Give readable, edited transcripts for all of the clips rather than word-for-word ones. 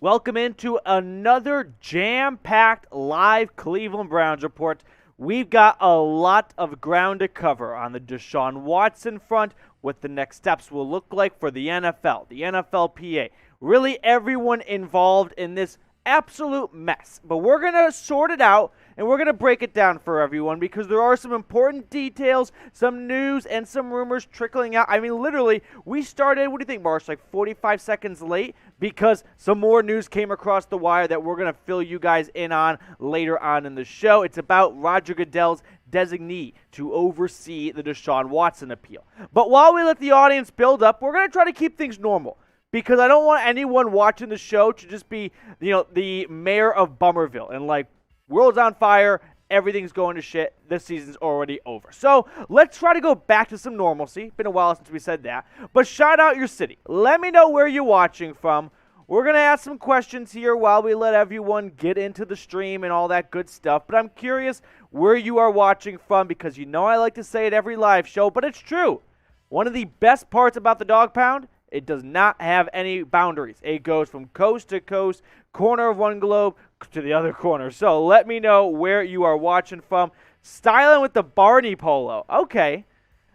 Welcome into another jam-packed live Cleveland Browns report. We've got a lot of ground to cover on the Deshaun Watson front, what the next steps will look like for the NFL, the NFLPA, really everyone involved in this absolute mess. But we're going to sort it out, and we're going to break it down for everyone because there are some important details, some news, and some rumors trickling out. I mean, literally, we started, what do you think, Marsh, like 45 seconds late because some more news came across the wire that we're going to fill you guys in on later on in the show. It's about Roger Goodell's designee to oversee the Deshaun Watson appeal. But while we let the audience build up, we're going to try to keep things normal. Because I don't want anyone watching the show to just be, the mayor of Bummerville and like, world's on fire, everything's going to shit, this season's already over. So let's try to go back to some normalcy. Been a while since we said that. But shout out your city. Let me know where you're watching from. We're going to ask some questions here while we let everyone get into the stream and all that good stuff. But I'm curious where you are watching from because I like to say it every live show, but it's true. One of the best parts about the Dog Pound, it does not have any boundaries. It goes from coast to coast, corner of one globe to the other corner. So let me know where you are watching from. Styling with the Barney polo. Okay.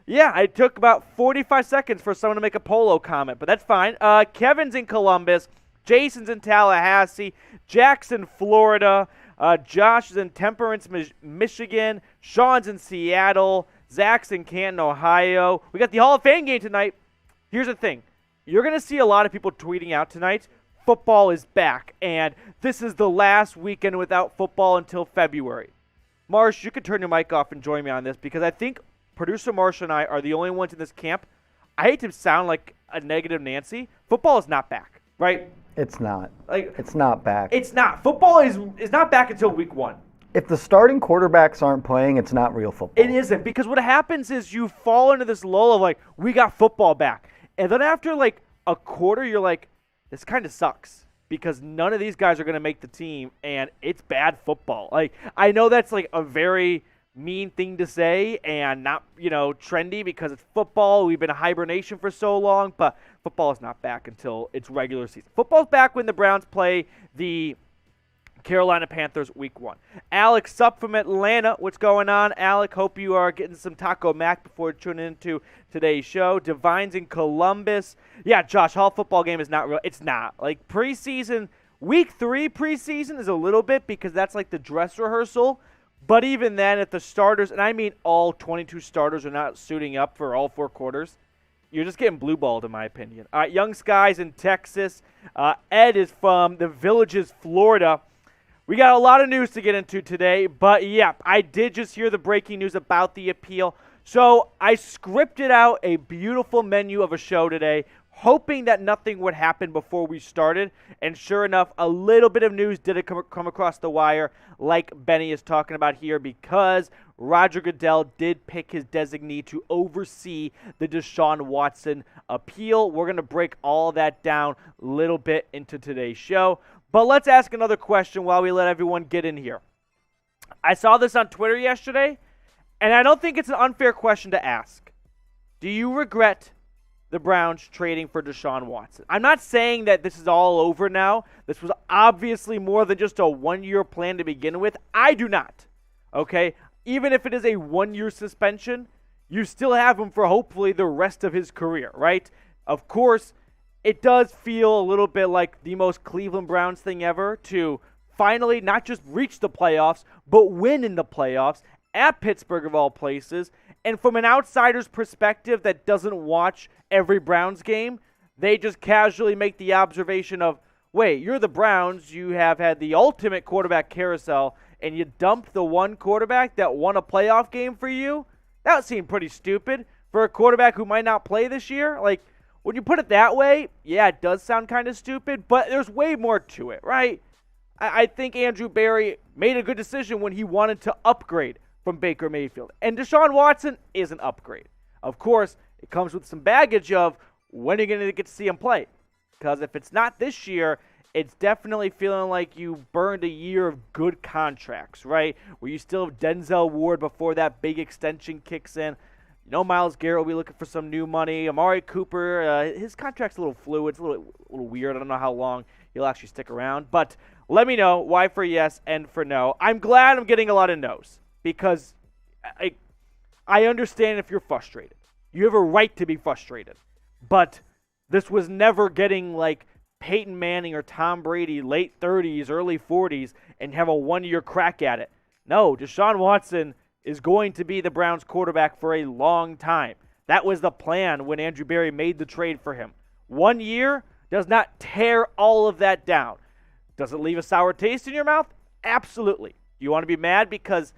Yeah, it took about 45 seconds for someone to make a polo comment, but that's fine. Kevin's in Columbus. Jason's in Tallahassee. Jack's in Florida. Josh is in Temperance, Michigan. Sean's in Seattle. Zach's in Canton, Ohio. We got the Hall of Fame game tonight. Here's the thing. You're going to see a lot of people tweeting out tonight, football is back, and this is the last weekend without football until February. Marsh, you can turn your mic off and join me on this because I think producer Marsh and I are the only ones in this camp. I hate to sound like a negative Nancy. Football is not back, right? It's not. It's not back. It's not. Football is not back until week 1. If the starting quarterbacks aren't playing, it's not real football. It isn't because what happens is you fall into this lull of like, we got football back. And then after like a quarter, you're like, this kind of sucks because none of these guys are going to make the team and it's bad football. Like, I know that's like a very mean thing to say and not, trendy because it's football. We've been in hibernation for so long, but football is not back until it's regular season. Football's back when the Browns play the Carolina Panthers week 1. Alex up from Atlanta. What's going on, Alec? Hope you are getting some Taco Mac before tuning into today's show. Divine's in Columbus. Yeah, Josh, Hall football game is not real. It's not. Like preseason, week 3 preseason is a little bit because that's like the dress rehearsal. But even then, if the starters, and I mean all 22 starters are not suiting up for all 4 quarters, you're just getting blue balled in my opinion. All right, Young Skies in Texas. Ed is from the Villages, Florida. We got a lot of news to get into today, but yeah, I did just hear the breaking news about the appeal. So I scripted out a beautiful menu of a show today, hoping that nothing would happen before we started. And sure enough, a little bit of news did come across the wire, like Benny is talking about here, because Roger Goodell did pick his designee to oversee the Deshaun Watson appeal. We're going to break all that down a little bit into today's show. But let's ask another question while we let everyone get in here. I saw this on Twitter yesterday, and I don't think it's an unfair question to ask. Do you regret the Browns trading for Deshaun Watson? I'm not saying that this is all over now. This was obviously more than just a one-year plan to begin with. I do not. Okay? Even if it is a one-year suspension, you still have him for hopefully the rest of his career, right? Of course, it does feel a little bit like the most Cleveland Browns thing ever to finally not just reach the playoffs, but win in the playoffs at Pittsburgh of all places. And from an outsider's perspective that doesn't watch every Browns game, they just casually make the observation of, wait, you're the Browns, you have had the ultimate quarterback carousel, and you dumped the one quarterback that won a playoff game for you? That would seem pretty stupid for a quarterback who might not play this year. Like, when you put it that way, yeah, it does sound kind of stupid, but there's way more to it, right? I think Andrew Berry made a good decision when he wanted to upgrade from Baker Mayfield. And Deshaun Watson is an upgrade. Of course, it comes with some baggage of when are you going to get to see him play? Because if it's not this year, it's definitely feeling like you burned a year of good contracts, right? Where you still have Denzel Ward before that big extension kicks in. Myles Garrett will be looking for some new money. Amari Cooper, his contract's a little fluid. It's a little weird. I don't know how long he'll actually stick around. But let me know why for yes and for no. I'm glad I'm getting a lot of no's because I understand if you're frustrated. You have a right to be frustrated. But this was never getting like Peyton Manning or Tom Brady, late 30s, early 40s, and have a one-year crack at it. No, Deshaun Watson is going to be the Browns quarterback for a long time. That was the plan when Andrew Berry made the trade for him. 1 year does not tear all of that down. Does it leave a sour taste in your mouth? Absolutely. You want to be mad because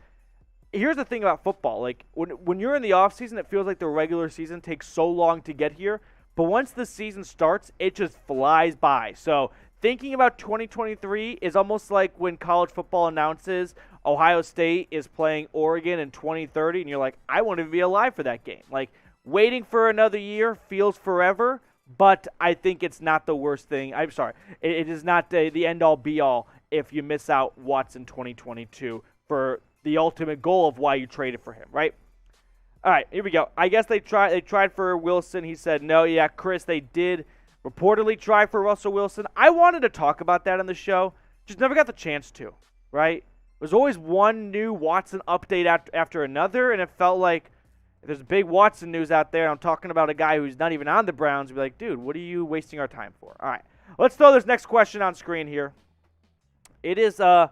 here's the thing about football. Like when you're in the offseason, it feels like the regular season takes so long to get here. But once the season starts, it just flies by. So thinking about 2023 is almost like when college football announces Ohio State is playing Oregon in 2030, and you're like, I want to be alive for that game. Like, waiting for another year feels forever, but I think it's not the worst thing. I'm sorry. It is not the end-all, be-all if you miss out Watson 2022 for the ultimate goal of why you traded for him, right? All right, here we go. I guess they tried for Wilson. He said no. Yeah, Chris, they did reportedly try for Russell Wilson. I wanted to talk about that on the show. Just never got the chance to, right? There's always one new Watson update after another, and it felt like if there's big Watson news out there, I'm talking about a guy who's not even on the Browns, I'd be like, dude, what are you wasting our time for? All right, let's throw this next question on screen here. It's a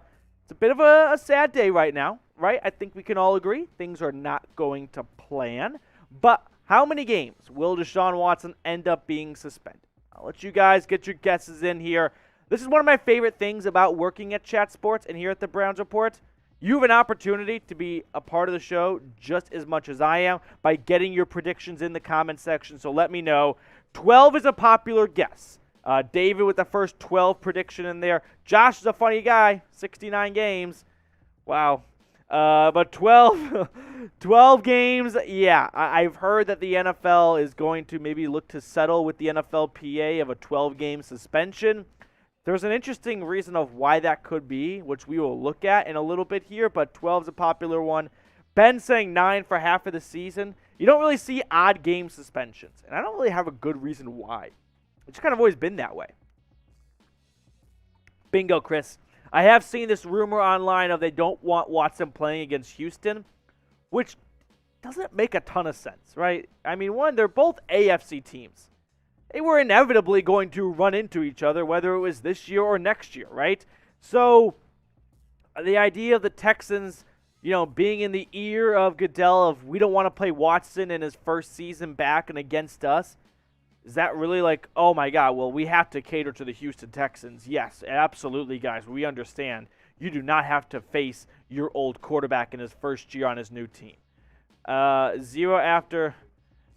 bit of a sad day right now, right? I think we can all agree things are not going to plan. But how many games will Deshaun Watson end up being suspended? I'll let you guys get your guesses in here. This is one of my favorite things about working at Chat Sports and here at the Browns Report. You have an opportunity to be a part of the show just as much as I am by getting your predictions in the comment section. So let me know. 12 is a popular guess. David with the first 12 prediction in there. Josh is a funny guy. 69 games. Wow. But 12 games, yeah. I've heard that the NFL is going to maybe look to settle with the NFLPA of a 12-game suspension. There's an interesting reason of why that could be, which we will look at in a little bit here, but 12 is a popular one. Ben saying 9 for half of the season. You don't really see odd game suspensions, and I don't really have a good reason why. It's kind of always been that way. Bingo, Chris. I have seen this rumor online of they don't want Watson playing against Houston, which doesn't make a ton of sense, right? I mean, one, they're both AFC teams. They were inevitably going to run into each other, whether it was this year or next year, right? So the idea of the Texans, being in the ear of Goodell of we don't want to play Watson in his first season back and against us, is that really like, oh my God, well, we have to cater to the Houston Texans? Yes, absolutely, guys. We understand. You do not have to face your old quarterback in his first year on his new team. 0 after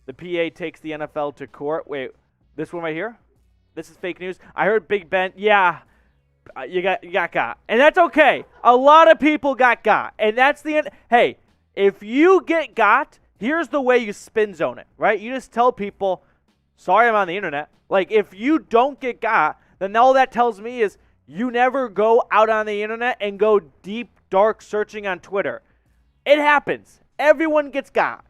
the PA takes the NFL to court. Wait, this one right here? This is fake news. I heard Big Ben. Yeah, you got. And that's okay. A lot of people got. And that's the end. Hey, if you get got, here's the way you spin zone it, right? You just tell people, sorry, I'm on the internet. Like, if you don't get got, then all that tells me is you never go out on the internet and go deep, dark searching on Twitter. It happens. Everyone gets got.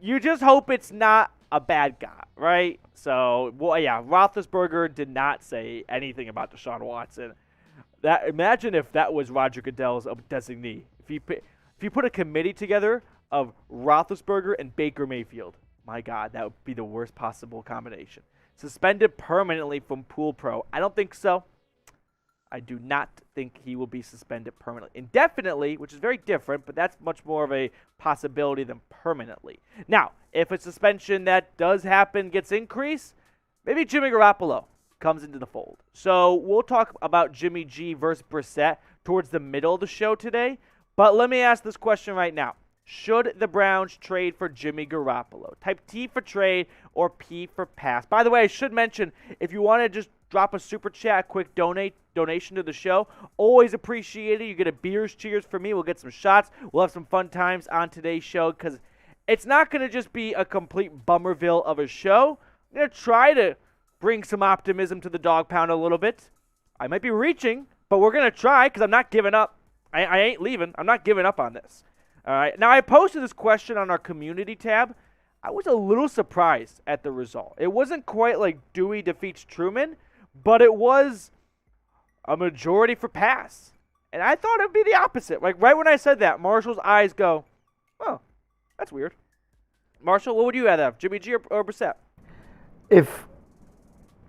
You just hope it's not a bad guy, right? So, well, yeah, Roethlisberger did not say anything about Deshaun Watson. Imagine if that was Roger Goodell's designee. If you put a committee together of Roethlisberger and Baker Mayfield, my God, that would be the worst possible combination. Suspended permanently from Pool Pro. I don't think so. I do not think he will be suspended permanently. Indefinitely, which is very different, but that's much more of a possibility than permanently. Now, if a suspension that does happen gets increased, maybe Jimmy Garoppolo comes into the fold. So we'll talk about Jimmy G versus Brissett towards the middle of the show today. But let me ask this question right now. Should the Browns trade for Jimmy Garoppolo? Type T for trade or P for pass. By the way, I should mention, if you want to just drop a super chat, a quick donation to the show, always appreciated. You get a beers cheers for me. We'll get some shots. We'll have some fun times on today's show because it's not going to just be a complete bummerville of a show. I'm going to try to bring some optimism to the dog pound a little bit. I might be reaching, but we're going to try because I'm not giving up. I ain't leaving. I'm not giving up on this. All right. Now, I posted this question on our community tab. I was a little surprised at the result. It wasn't quite like Dewey defeats Truman, but it was a majority for pass. And I thought it would be the opposite. Like right when I said that, Marshall's eyes go, oh, that's weird. Marshall, what would you rather have, Jimmy G or Brissett? If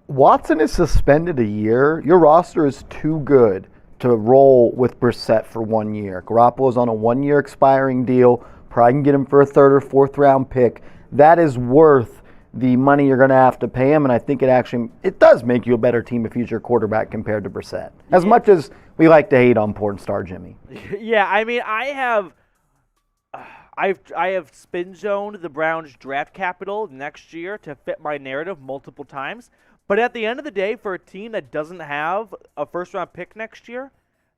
Watson is suspended a year, your roster is too good to roll with Brissett for 1 year. Garoppolo's on a 1-year expiring deal. Probably can get him for a 3rd or 4th round pick. That is worth the money you're going to have to pay him, and I think it does make you a better team if he's your quarterback compared to Brissett. As much as we like to hate on porn star Jimmy. Yeah, I mean, I have spin zoned the Browns draft capital next year to fit my narrative multiple times. But at the end of the day, for a team that doesn't have a first-round pick next year,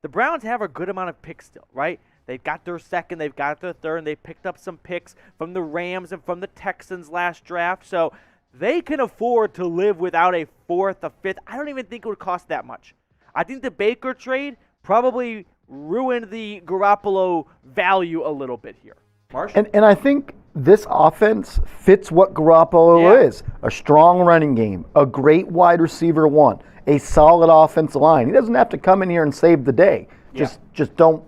the Browns have a good amount of picks still, right? They've got their second, they've got their third, and they picked up some picks from the Rams and from the Texans last draft. So they can afford to live without a 4th, a 5th. I don't even think it would cost that much. I think the Baker trade probably ruined the Garoppolo value a little bit here. Marsh? And I think this offense fits what Garoppolo is. A strong running game, a great wide receiver one, a solid offensive line. He doesn't have to come in here and save the day. Just don't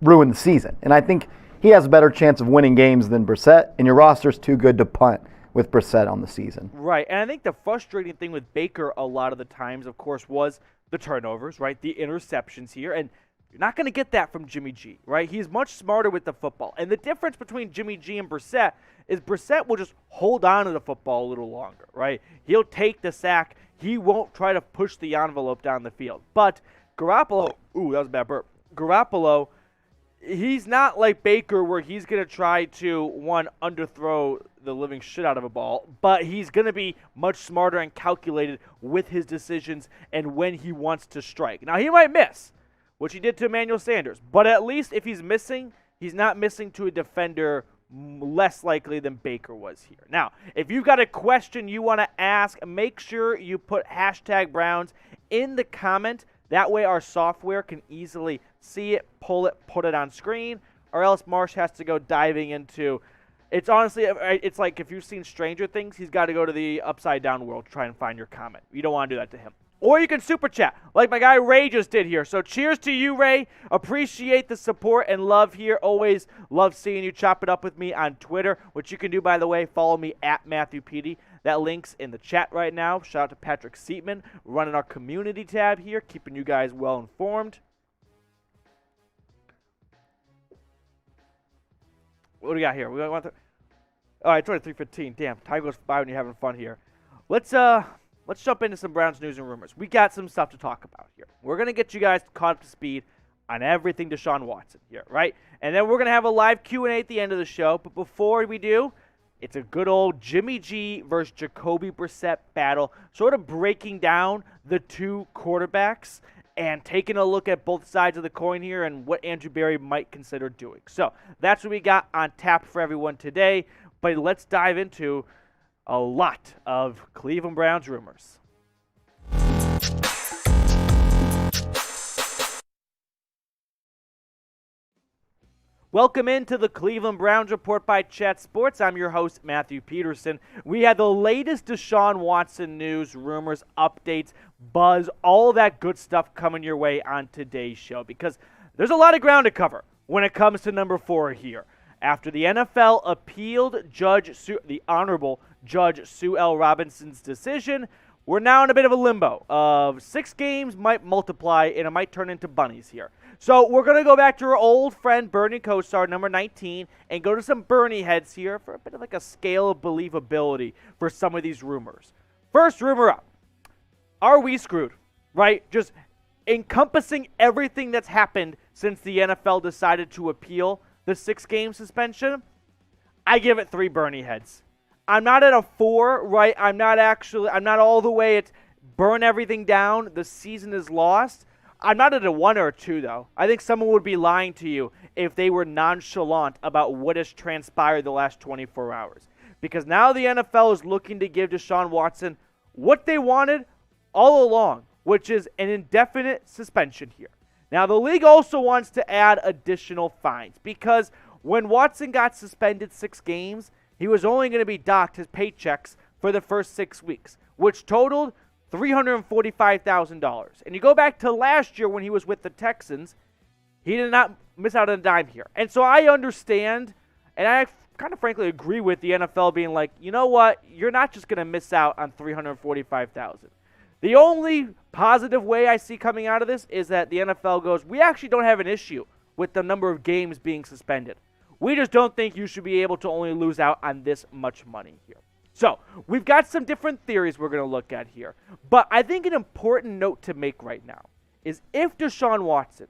ruin the season. And I think he has a better chance of winning games than Brissett, and your roster's too good to punt with Brissett on the season. Right, and I think the frustrating thing with Baker a lot of the times, of course, was the turnovers, right? The interceptions here, and you're not going to get that from Jimmy G, right? He's much smarter with the football. And the difference between Jimmy G and Brissett is Brissett will just hold on to the football a little longer, right? He'll take the sack. He won't try to push the envelope down the field. But Garoppolo, ooh, that was a bad burp. Garoppolo, he's not like Baker where he's going to try to, one, underthrow the living shit out of a ball, but he's going to be much smarter and calculated with his decisions and when he wants to strike. Now, he might miss, which he did to Emmanuel Sanders. But at least if he's missing, he's not missing to a defender less likely than Baker was here. Now, if you've got a question you want to ask, make sure you put #Browns in the comment. That way our software can easily see it, pull it, put it on screen, or else Marsh has to go diving into. It's honestly, it's like if you've seen Stranger Things, he's got to go to the upside down world to try and find your comment. You don't want to do that to him. Or you can super chat, like my guy Ray just did here. So cheers to you, Ray. Appreciate the support and love here. Always love seeing you. Chop it up with me on Twitter, which you can do, by the way. Follow me at Matthew Petey. That link's in the chat right now. Shout out to Patrick Seatman running our community tab here, keeping you guys well informed. What do we got here? We got all right, 23:15. Damn, time goes by when you're having fun here. Let's jump into some Browns news and rumors. We got some stuff to talk about here. We're going to get you guys caught up to speed on everything Deshaun Watson here, right? And then we're going to have a live Q&A at the end of the show. But before we do, it's a good old Jimmy G versus Jacoby Brissett battle, sort of breaking down the two quarterbacks and taking a look at both sides of the coin here and what Andrew Berry might consider doing. So that's what we got on tap for everyone today. But let's dive into a lot of Cleveland Browns rumors. Welcome into the Cleveland Browns Report by Chat Sports. I'm your host, Matthew Peterson. We had the latest Deshaun Watson news, rumors, updates, buzz, all that good stuff coming your way on today's show because there's a lot of ground to cover when it comes to number 4 here. After the NFL appealed the Honorable Judge Sue L. Robinson's decision, we're now in a bit of a limbo of 6 games might multiply and it might turn into bunnies here. So we're going to go back to our old friend Bernie Kosar, number 19, and go to some Bernie heads here for a bit of like a scale of believability for some of these rumors. First rumor up. Are we screwed? Right? Just encompassing everything that's happened since the NFL decided to appeal the 6-game suspension, I give it 3 Bernie heads. I'm not at a 4, right? I'm not all the way at burn everything down, the season is lost. I'm not at a 1 or a 2, though. I think someone would be lying to you if they were nonchalant about what has transpired the last 24 hours. Because now the NFL is looking to give Deshaun Watson what they wanted all along, which is an indefinite suspension here. Now, the league also wants to add additional fines because when Watson got suspended 6 games, he was only going to be docked his paychecks for the first 6 weeks, which totaled $345,000. And you go back to last year when he was with the Texans, he did not miss out on a dime here. And so I understand, and I kind of frankly agree with the NFL being like, you know what, you're not just going to miss out on $345,000. The only positive way I see coming out of this is that the NFL goes, we actually don't have an issue with the number of games being suspended. We just don't think you should be able to only lose out on this much money here. So, we've got some different theories we're going to look at here. But I think an important note to make right now is if Deshaun Watson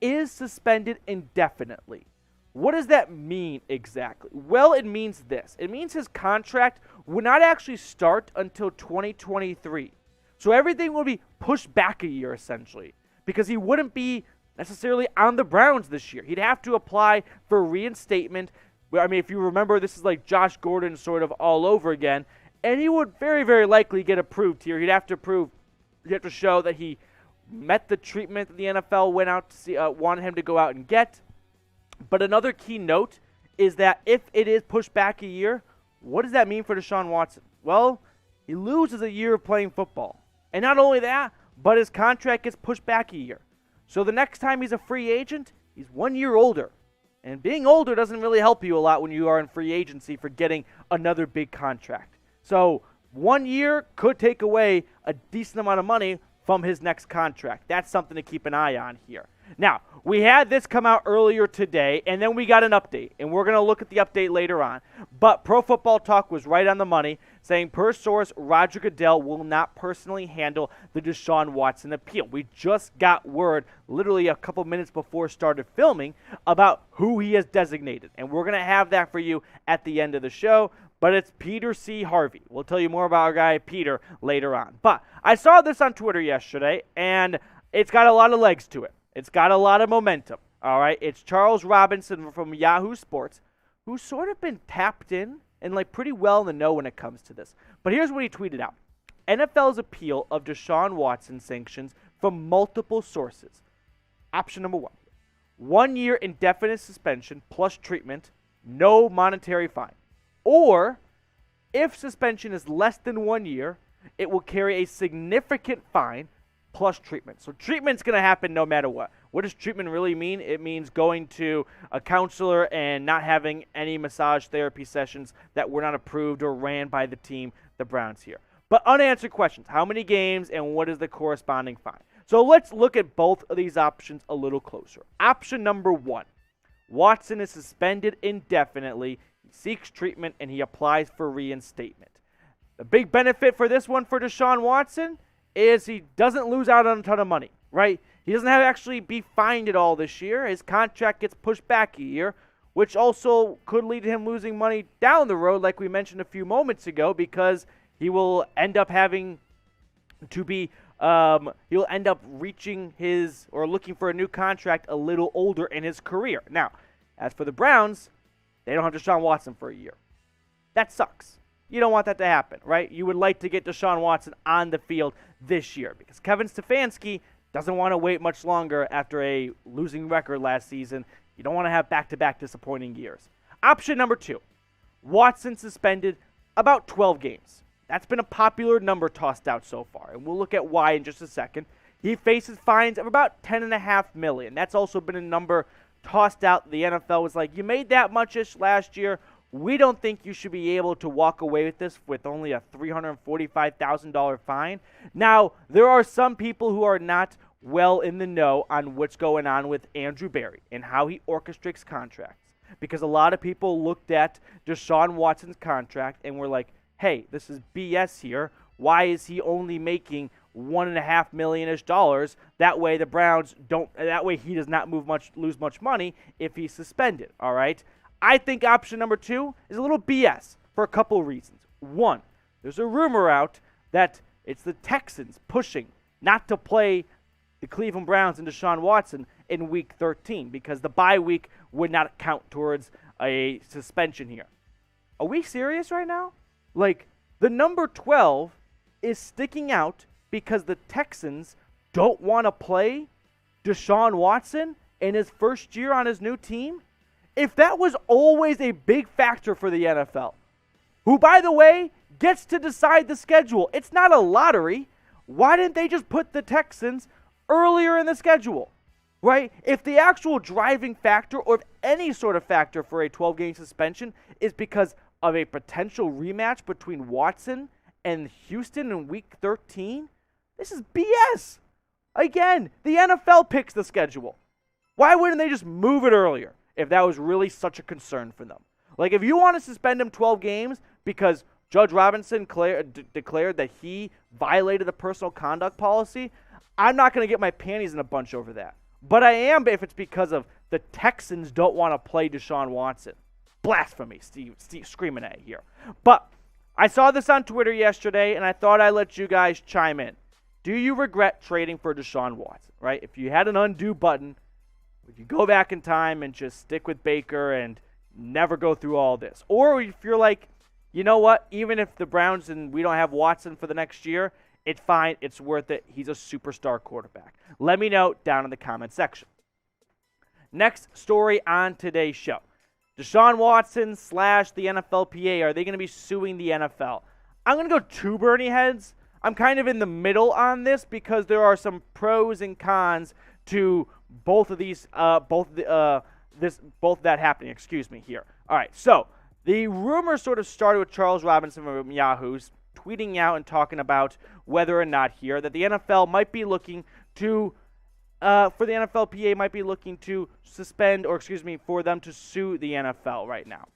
is suspended indefinitely, what does that mean exactly? Well, it means this. It means his contract will not actually start until 2023. So everything will be pushed back a year, essentially, because he wouldn't be necessarily on the Browns this year. He'd have to apply for reinstatement. I mean, if you remember, this is like Josh Gordon sort of all over again, and he would very, very likely get approved here. He'd have to show that he met the treatment that the NFL went out to see, wanted him to go out and get. But another key note is that if it is pushed back a year, what does that mean for Deshaun Watson? Well, he loses a year of playing football. And not only that, but his contract gets pushed back a year. So the next time he's a free agent, he's 1 year older. And being older doesn't really help you a lot when you are in free agency for getting another big contract. So 1 year could take away a decent amount of money from his next contract. That's something to keep an eye on here. Now, we had this come out earlier today, and then we got an update, and we're going to look at the update later on. But Pro Football Talk was right on the money, saying per source, Roger Goodell will not personally handle the Deshaun Watson appeal. We just got word literally a couple minutes before started filming about who he has designated, and we're going to have that for you at the end of the show. But it's Peter C. Harvey. We'll tell you more about our guy Peter later on. But I saw this on Twitter yesterday, and it's got a lot of legs to it. It's got a lot of momentum, all right? It's Charles Robinson from Yahoo Sports, who's sort of been tapped in and like pretty well in the know when it comes to this. But here's what he tweeted out. NFL's appeal of Deshaun Watson sanctions from multiple sources. Option number 1, 1 year indefinite suspension plus treatment, no monetary fine. Or, if suspension is less than 1 year, it will carry a significant fine plus treatment. So treatment's going to happen no matter what. What does treatment really mean? It means going to a counselor and not having any massage therapy sessions that were not approved or ran by the team, the Browns here. But unanswered questions. How many games and what is the corresponding fine? So let's look at both of these options a little closer. Option number 1. Watson is suspended indefinitely. He seeks treatment and he applies for reinstatement. The big benefit for this one for Deshaun Watson is he doesn't lose out on a ton of money, right? He doesn't have to actually be fined at all this year. His contract gets pushed back a year, which also could lead to him losing money down the road, like we mentioned a few moments ago, because he will end up having to be, he'll end up reaching his, or looking for a new contract a little older in his career. Now, as for the Browns, they don't have Deshaun Watson for a year. That sucks. You don't want that to happen, right? You would like to get Deshaun Watson on the field this year because Kevin Stefanski doesn't want to wait much longer after a losing record last season. You don't want to have back-to-back disappointing years. Option number 2, Watson suspended about 12 games. That's been a popular number tossed out so far, and we'll look at why in just a second. He faces fines of about $10.5 million. That's also been a number tossed out. The NFL was like, you made that much-ish last year. We don't think you should be able to walk away with this with only a $345,000 fine. Now, there are some people who are not well in the know on what's going on with Andrew Berry and how he orchestrates contracts. Because a lot of people looked at Deshaun Watson's contract and were like, hey, this is BS here. Why is he only making $1.5 million-ish? That way the Browns don't, that way he does not lose much money if he's suspended, all right? I think option number 2 is a little BS for a couple of reasons. 1, there's a rumor out that it's the Texans pushing not to play the Cleveland Browns and Deshaun Watson in Week 13 because the bye week would not count towards a suspension here. Are we serious right now? Like, the number 12 is sticking out because the Texans don't want to play Deshaun Watson in his first year on his new team? If that was always a big factor for the NFL, who, by the way, gets to decide the schedule. It's not a lottery. why didn't they just put the Texans earlier in the schedule? Right? If the actual driving factor or if any sort of factor for a 12-game suspension is because of a potential rematch between Watson and Houston in Week 13, this is BS. Again, the NFL picks the schedule. Why wouldn't they just move it earlier if that was really such a concern for them? Like, if you want to suspend him 12 games because Judge Robinson declared that he violated the personal conduct policy, I'm not going to get my panties in a bunch over that. But I am if it's because of the Texans don't want to play Deshaun Watson. Blasphemy, Steve screaming at here. But I saw this on Twitter yesterday, and I thought I'd let you guys chime in. Do you regret trading for Deshaun Watson, right? If you had an undo button, would you go back in time and just stick with Baker and never go through all this? Or if you're like, you know what, even if the Browns and we don't have Watson for the next year, it's fine, it's worth it. He's a superstar quarterback. Let me know down in the comment section. Next story on today's show. Deshaun Watson / the NFLPA, are they going to be suing the NFL? I'm going to go two Bernie heads. I'm kind of in the middle on this because there are some pros and cons to both of these, both that happening. Excuse me here. All right, so the rumor sort of started with Charles Robinson from Yahoo's tweeting out and talking about whether or not here that the NFL might be looking to, for the NFLPA might be looking to suspend, or excuse me, for them to sue the NFL right now.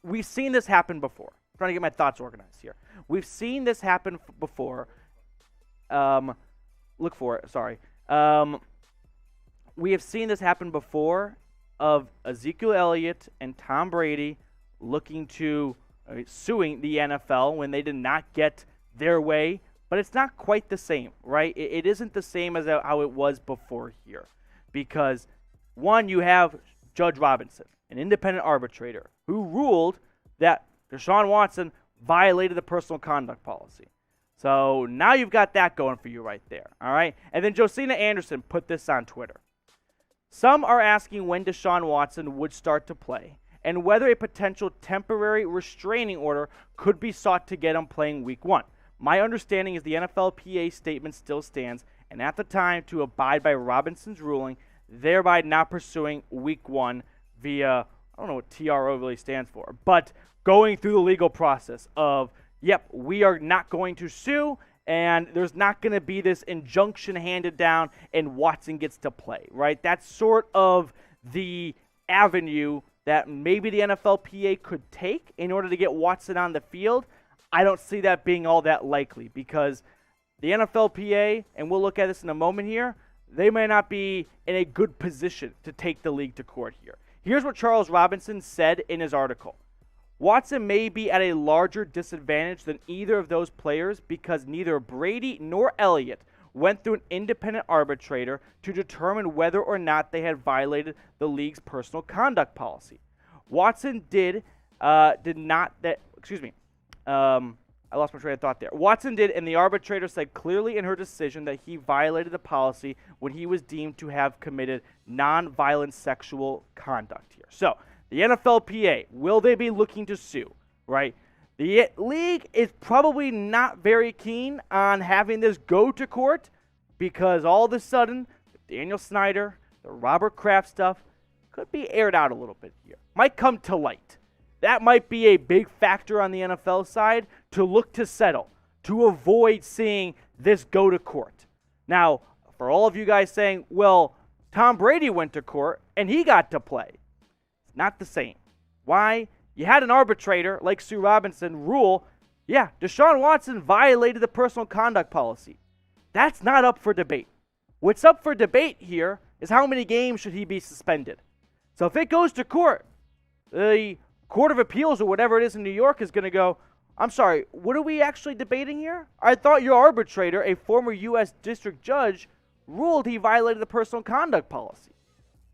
We've seen this happen before. I'm trying to get my thoughts organized here. We've seen this happen before. Look for it, sorry. We have seen this happen before of Ezekiel Elliott and Tom Brady looking to suing the NFL when they did not get their way, but it's not quite the same, right? It isn't the same as how it was before here, because one, you have Judge Robinson, an independent arbitrator, who ruled that Deshaun Watson violated the personal conduct policy. So now you've got that going for you right there, all right? And then Josina Anderson put this on Twitter. Some are asking when Deshaun Watson would start to play, and whether a potential temporary restraining order could be sought to get him playing Week 1. My understanding is the NFLPA statement still stands, and at the time to abide by Robinson's ruling, thereby not pursuing Week 1 via, I don't know what TRO really stands for, but going through the legal process of, yep, we are not going to sue, and there's not going to be this injunction handed down, and Watson gets to play, right? That's sort of the avenue that maybe the NFLPA could take in order to get Watson on the field. I don't see that being all that likely because the NFLPA, and we'll look at this in a moment here, they may not be in a good position to take the league to court here. Here's what Charles Robinson said in his article. Watson may be at a larger disadvantage than either of those players because neither Brady nor Elliott went through an independent arbitrator to determine whether or not they had violated the league's personal conduct policy. Watson I lost my train of thought there. Watson did, and the arbitrator said clearly in her decision that he violated the policy when he was deemed to have committed non-violent sexual conduct here. So, the NFLPA, will they be looking to sue, right? The league is probably not very keen on having this go to court because all of a sudden, the Daniel Snyder, the Robert Kraft stuff could be aired out a little bit here. Might come to light. That might be a big factor on the NFL side to look to settle, to avoid seeing this go to court. Now, for all of you guys saying, well, Tom Brady went to court and he got to play. It's not the same. Why? You had an arbitrator like Sue Robinson rule, yeah, Deshaun Watson violated the personal conduct policy. That's not up for debate. What's up for debate here is how many games should he be suspended. So if it goes to court, the Court of Appeals or whatever it is in New York is going to go, I'm sorry, what are we actually debating here? I thought your arbitrator, a former U.S. district judge, ruled he violated the personal conduct policy.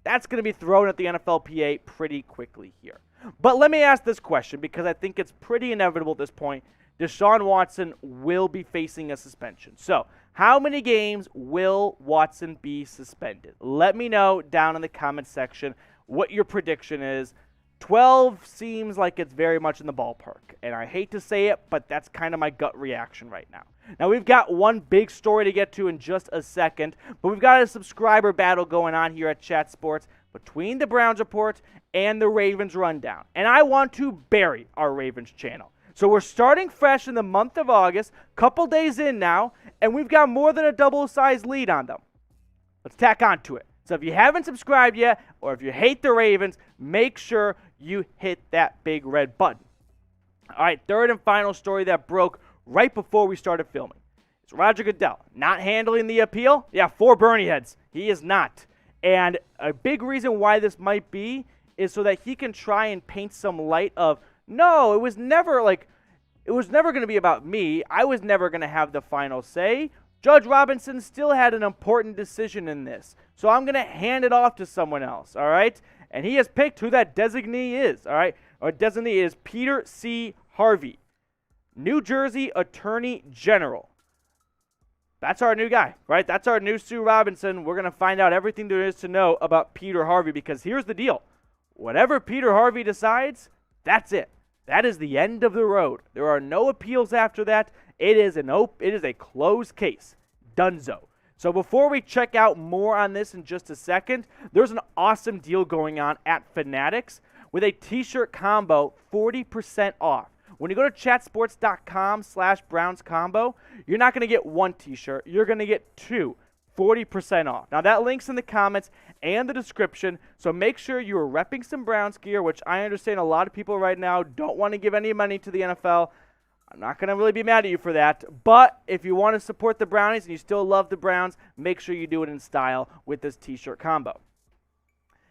That's going to be thrown at the NFLPA pretty quickly here. But let me ask this question because I think it's pretty inevitable at this point. Deshaun Watson will be facing a suspension. So, how many games will Watson be suspended? Let me know down in the comment section what your prediction is. 12 seems like it's very much in the ballpark. And I hate to say it, but that's kind of my gut reaction right now. Now, we've got one big story to get to in just a second, but we've got a subscriber battle going on here at Chat Sports between the Browns Report and the Ravens Rundown. And I want to bury our Ravens channel. So we're starting fresh in the month of August, couple days in now, and we've got more than a double-sized lead on them. Let's tack on to it. So if you haven't subscribed yet, or if you hate the Ravens, make sure you hit that big red button. All right, third and final story that broke right before we started filming. It's Roger Goodell not handling the appeal. Yeah, for Bernie heads. He is not. And a big reason why this might be is so that he can try and paint some light of, no, it was never going to be about me. I was never going to have the final say. Judge Robinson still had an important decision in this. So I'm going to hand it off to someone else, all right? And he has picked who that designee is, all right? Or designee is Peter C. Harvey, New Jersey Attorney General. That's our new guy, right? That's our new Sue Robinson. We're going to find out everything there is to know about Peter Harvey, because here's the deal. Whatever Peter Harvey decides, that's it. That is the end of the road. There are no appeals after that. It is a closed case. Dunzo. So before we check out more on this in just a second, there's an awesome deal going on at Fanatics with a t-shirt combo 40% off. When you go to chatsports.com/Browns combo, you're not going to get one t-shirt. You're going to get two, 40% off. Now, that link's in the comments and the description, so make sure you are repping some Browns gear, which I understand a lot of people right now don't want to give any money to the NFL. I'm not going to really be mad at you for that, but if you want to support the Brownies and you still love the Browns, make sure you do it in style with this t-shirt combo.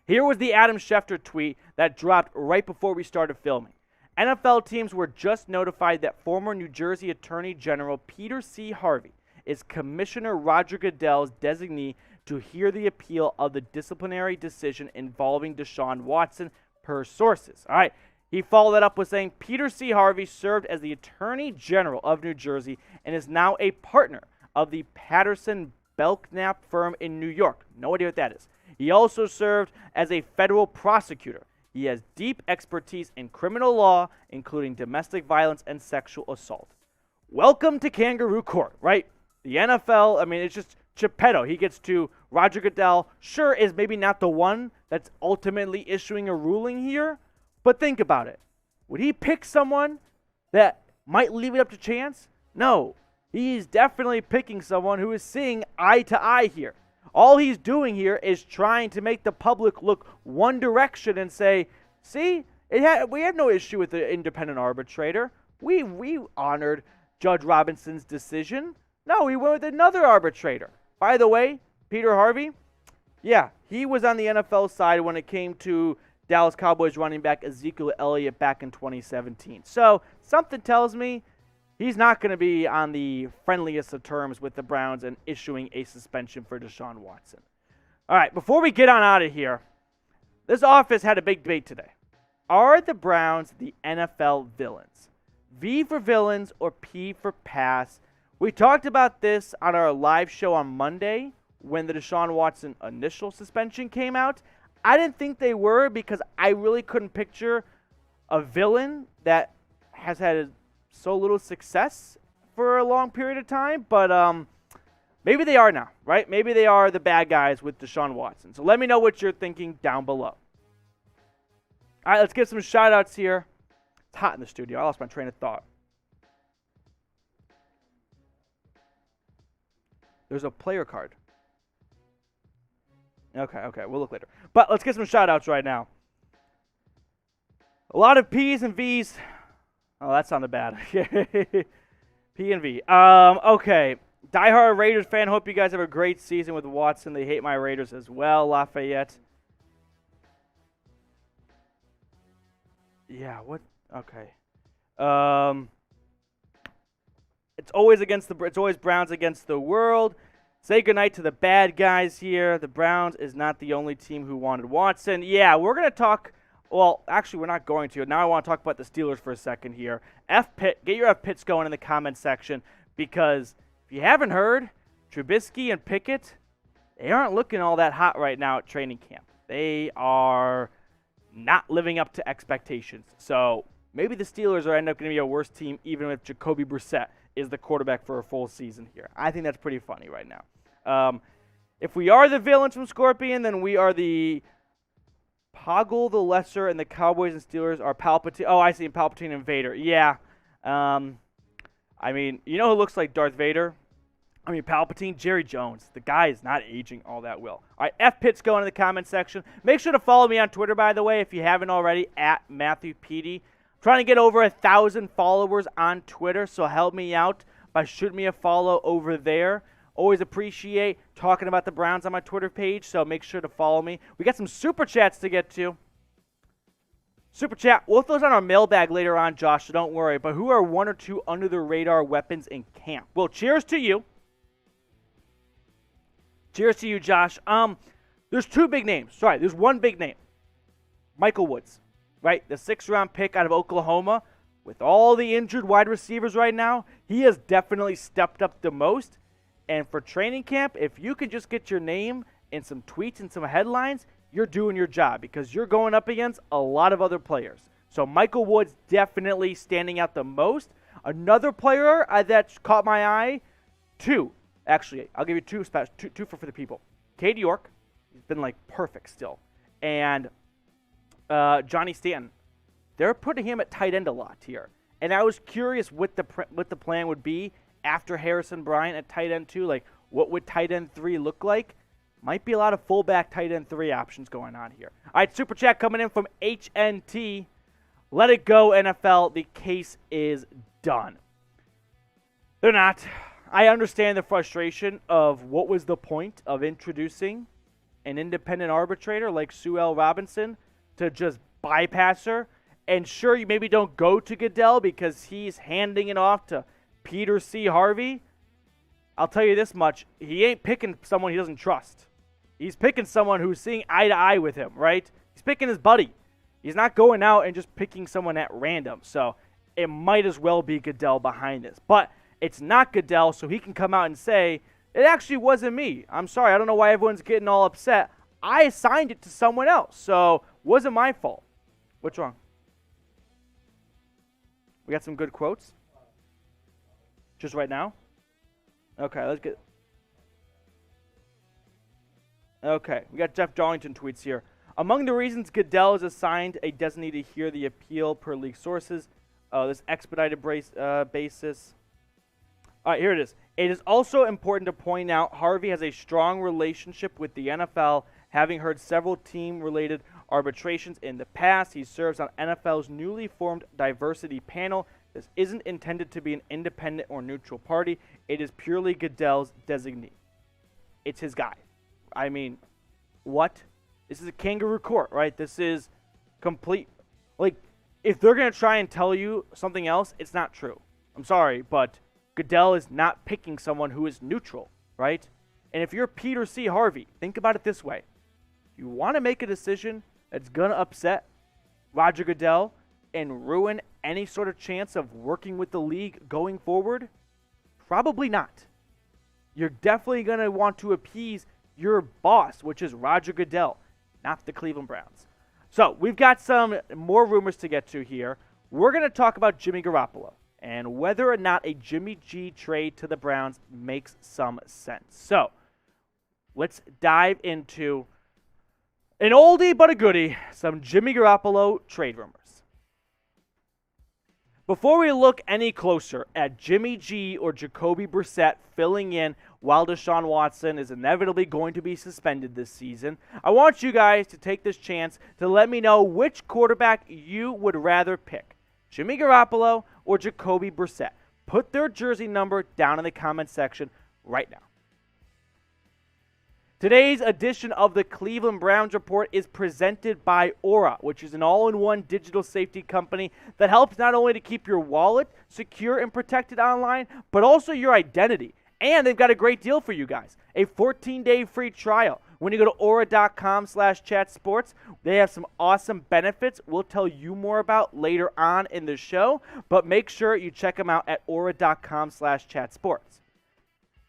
Here was the Adam Schefter tweet that dropped right before we started filming. NFL teams were just notified that former New Jersey Attorney General Peter C. Harvey is Commissioner Roger Goodell's designee to hear the appeal of the disciplinary decision involving Deshaun Watson, per sources. All right. He followed that up with saying Peter C. Harvey served as the Attorney General of New Jersey and is now a partner of the Patterson-Belknap firm in New York. No idea what that is. He also served as a federal prosecutor. He has deep expertise in criminal law, including domestic violence and sexual assault. Welcome to Kangaroo Court, right? The NFL, I mean, it's just Geppetto. He gets to Roger Goodell, sure, is maybe not the one that's ultimately issuing a ruling here, but think about it. Would he pick someone that might leave it up to chance? No. He's definitely picking someone who is seeing eye to eye here. All he's doing here is trying to make the public look one direction and say, see, we have no issue with the independent arbitrator. We honored Judge Robinson's decision. No, we went with another arbitrator. By the way, Peter Harvey, yeah, he was on the NFL side when it came to Dallas Cowboys running back Ezekiel Elliott back in 2017. So something tells me he's not going to be on the friendliest of terms with the Browns and issuing a suspension for Deshaun Watson. All right, before we get on out of here, this office had a big debate today. Are the Browns the NFL villains? V for villains or P for pass? We talked about this on our live show on Monday when the Deshaun Watson initial suspension came out. I didn't think they were because I really couldn't picture a villain that has had so little success for a long period of time, but maybe they are now, right? Maybe they are the bad guys with Deshaun Watson. So let me know what you're thinking down below. All right, let's get some shout-outs here. It's hot in the studio. I lost my train of thought. There's a player card. Okay, we'll look later. But let's get some shout-outs right now. A lot of P's and V's. Oh, that sounded bad. P and V. Okay. Diehard Raiders fan. Hope you guys have a great season with Watson. They hate my Raiders as well. Lafayette. Yeah, what? Okay. It's always Browns against the world. Say goodnight to the bad guys here. The Browns is not the only team who wanted Watson. Yeah, we're going to talk. Well, actually, we're not going to. Now I want to talk about the Steelers for a second here. Get your F-Pits going in the comment section, because if you haven't heard, Trubisky and Pickett, they aren't looking all that hot right now at training camp. They are not living up to expectations. So maybe the Steelers are end up going to be a worse team even if Jacoby Brissett is the quarterback for a full season here. I think that's pretty funny right now. If we are the villains from Scorpion, then we are the Poggle the Lesser, and the Cowboys and Steelers are Palpatine. Oh, I see, Palpatine and Vader. Yeah. I mean, you know who looks like Darth Vader? I mean, Palpatine, Jerry Jones. The guy is not aging all that well. All right, F-Pit's going in the comment section. Make sure to follow me on Twitter, by the way, if you haven't already, at Matthew Petey. I'm trying to get over 1,000 followers on Twitter, so help me out by shooting me a follow over there. Always appreciate talking about the Browns on my Twitter page, so make sure to follow me. We got some Super Chats to get to. Super Chat, we'll throw those on our mailbag later on, Josh, so don't worry. But who are one or two under-the-radar weapons in camp? Well, cheers to you. Cheers to you, Josh. There's two big names. Sorry, there's one big name. Michael Woods, right? The 6th-round pick out of Oklahoma. With all the injured wide receivers right now, he has definitely stepped up the most. And for training camp, if you can just get your name in some tweets and some headlines, you're doing your job because you're going up against a lot of other players. So Michael Woods definitely standing out the most. Another player that caught my eye, two. Actually, I'll give you two for the people. Cade York, he's been like perfect still. And Johnny Stanton. They're putting him at tight end a lot here. And I was curious what the plan would be after Harrison Bryant at tight end 2, like what would tight end 3 look like? Might be a lot of fullback tight end 3 options going on here. All right, Super Chat coming in from HNT. Let it go, NFL. The case is done. They're not. I understand the frustration of what was the point of introducing an independent arbitrator like Sue L. Robinson to just bypass her. And sure, you maybe don't go to Goodell because he's handing it off to Peter C. Harvey. I'll tell you this much. He ain't picking someone he doesn't trust. He's picking someone who's seeing eye to eye with him, right? He's picking his buddy. He's not going out and just picking someone at random. So it might as well be Goodell behind this. But it's not Goodell, so he can come out and say, it actually wasn't me. I'm sorry. I don't know why everyone's getting all upset. I assigned it to someone else, so it wasn't my fault. What's wrong? We got some good quotes? Just right now? Okay, let's get... Okay, we got Jeff Darlington tweets here. Among the reasons Goodell is assigned a designee to hear the appeal per league sources, this expedited basis. All right, here it is. It is also important to point out Harvey has a strong relationship with the NFL, having heard several team-related arbitrations in the past. He serves on NFL's newly formed diversity panel. This isn't intended to be an independent or neutral party. It is purely Goodell's designee. It's his guy. I mean, what? This is a kangaroo court, right? This is complete. Like, if they're going to try and tell you something else, it's not true. I'm sorry, but Goodell is not picking someone who is neutral, right? And if you're Peter C. Harvey, think about it this way. You want to make a decision that's going to upset Roger Goodell and ruin any sort of chance of working with the league going forward? Probably not. You're definitely going to want to appease your boss, which is Roger Goodell, not the Cleveland Browns. So we've got some more rumors to get to here. We're going to talk about Jimmy Garoppolo and whether or not a Jimmy G trade to the Browns makes some sense. So let's dive into an oldie but a goodie, some Jimmy Garoppolo trade rumors. Before we look any closer at Jimmy G or Jacoby Brissett filling in while Deshaun Watson is inevitably going to be suspended this season, I want you guys to take this chance to let me know which quarterback you would rather pick, Jimmy Garoppolo or Jacoby Brissett. Put their jersey number down in the comment section right now. Today's edition of the Cleveland Browns Report is presented by Aura, which is an all-in-one digital safety company that helps not only to keep your wallet secure and protected online, but also your identity. And they've got a great deal for you guys, a 14-day free trial. When you go to aura.com/chatsports, they have some awesome benefits we'll tell you more about later on in the show, but make sure you check them out at aura.com/chatsports.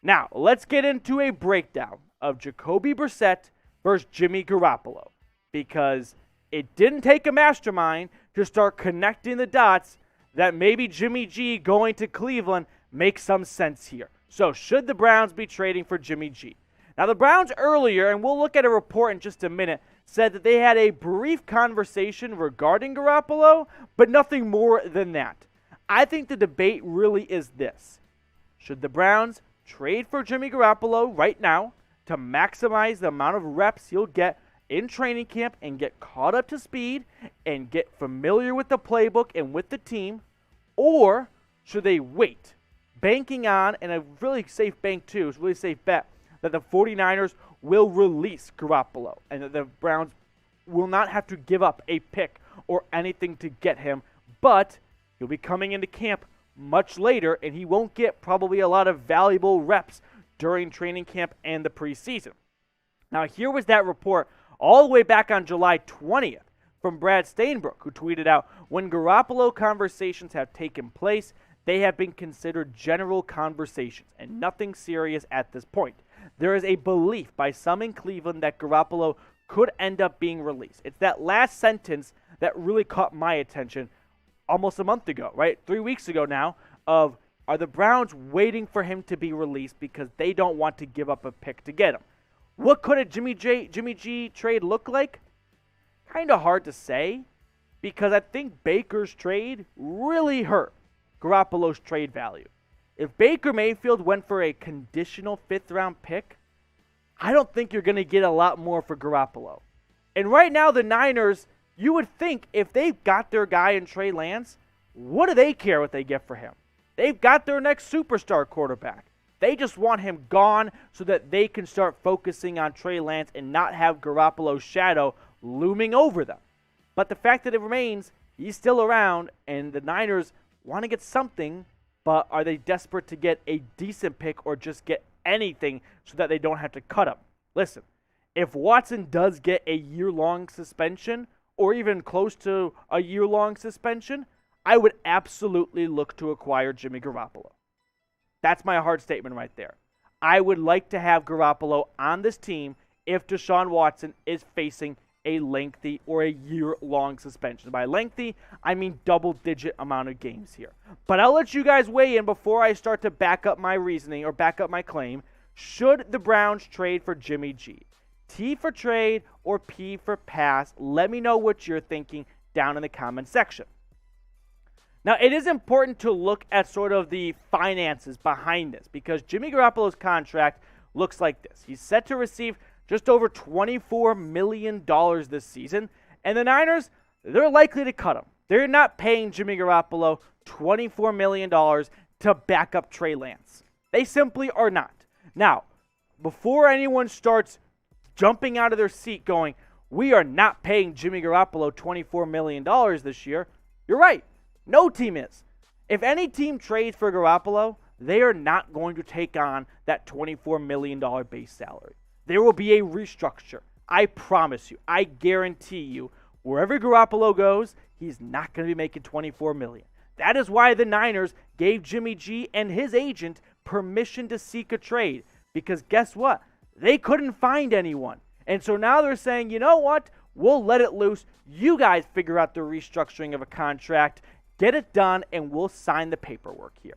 Now, let's get into a breakdown of Jacoby Brissett versus Jimmy Garoppolo, because it didn't take a mastermind to start connecting the dots that maybe Jimmy G going to Cleveland makes some sense here. So should the Browns be trading for Jimmy G? Now the Browns earlier, and we'll look at a report in just a minute, said that they had a brief conversation regarding Garoppolo, but nothing more than that. I think the debate really is this. Should the Browns trade for Jimmy Garoppolo right now to maximize the amount of reps he'll get in training camp and get caught up to speed and get familiar with the playbook and with the team? Or should they wait, banking on, and a really safe bank too, it's a really safe bet, that the 49ers will release Garoppolo and that the Browns will not have to give up a pick or anything to get him, but he'll be coming into camp much later and he won't get probably a lot of valuable reps during training camp and the preseason. Now here was that report all the way back on July 20th from Brad Stainbrook, who tweeted out, when Garoppolo conversations have taken place, they have been considered general conversations and nothing serious at this point. There is a belief by some in Cleveland that Garoppolo could end up being released. It's that last sentence that really caught my attention almost a month ago, right? 3 weeks ago now, of are the Browns waiting for him to be released because they don't want to give up a pick to get him? What could a Jimmy G trade look like? Kind of hard to say, because I think Baker's trade really hurt Garoppolo's trade value. If Baker Mayfield went for a conditional 5th-round pick, I don't think you're going to get a lot more for Garoppolo. And right now, the Niners, you would think if they've got their guy in Trey Lance, what do they care what they get for him? They've got their next superstar quarterback. They just want him gone so that they can start focusing on Trey Lance and not have Garoppolo's shadow looming over them. But the fact that it remains, he's still around, and the Niners want to get something, but are they desperate to get a decent pick or just get anything so that they don't have to cut him? Listen, if Watson does get a year-long suspension or even close to a year-long suspension, I would absolutely look to acquire Jimmy Garoppolo. That's my hard statement right there. I would like to have Garoppolo on this team if Deshaun Watson is facing a lengthy or a year-long suspension. By lengthy, I mean double-digit amount of games here. But I'll let you guys weigh in before I start to back up my reasoning or back up my claim. Should the Browns trade for Jimmy G? T for trade or P for pass? Let me know what you're thinking down in the comment section. Now, it is important to look at sort of the finances behind this because Jimmy Garoppolo's contract looks like this. He's set to receive just over $24 million this season, and the Niners, they're likely to cut him. They're not paying Jimmy Garoppolo $24 million to back up Trey Lance. They simply are not. Now, before anyone starts jumping out of their seat going, we are not paying Jimmy Garoppolo $24 million this year, you're right. No team is. If any team trades for Garoppolo, they are not going to take on that $24 million base salary. There will be a restructure. I promise you. I guarantee you. Wherever Garoppolo goes, he's not going to be making $24 million. That is why the Niners gave Jimmy G and his agent permission to seek a trade. Because guess what? They couldn't find anyone. And so now they're saying, you know what? We'll let it loose. You guys figure out the restructuring of a contract. Get it done, and we'll sign the paperwork here.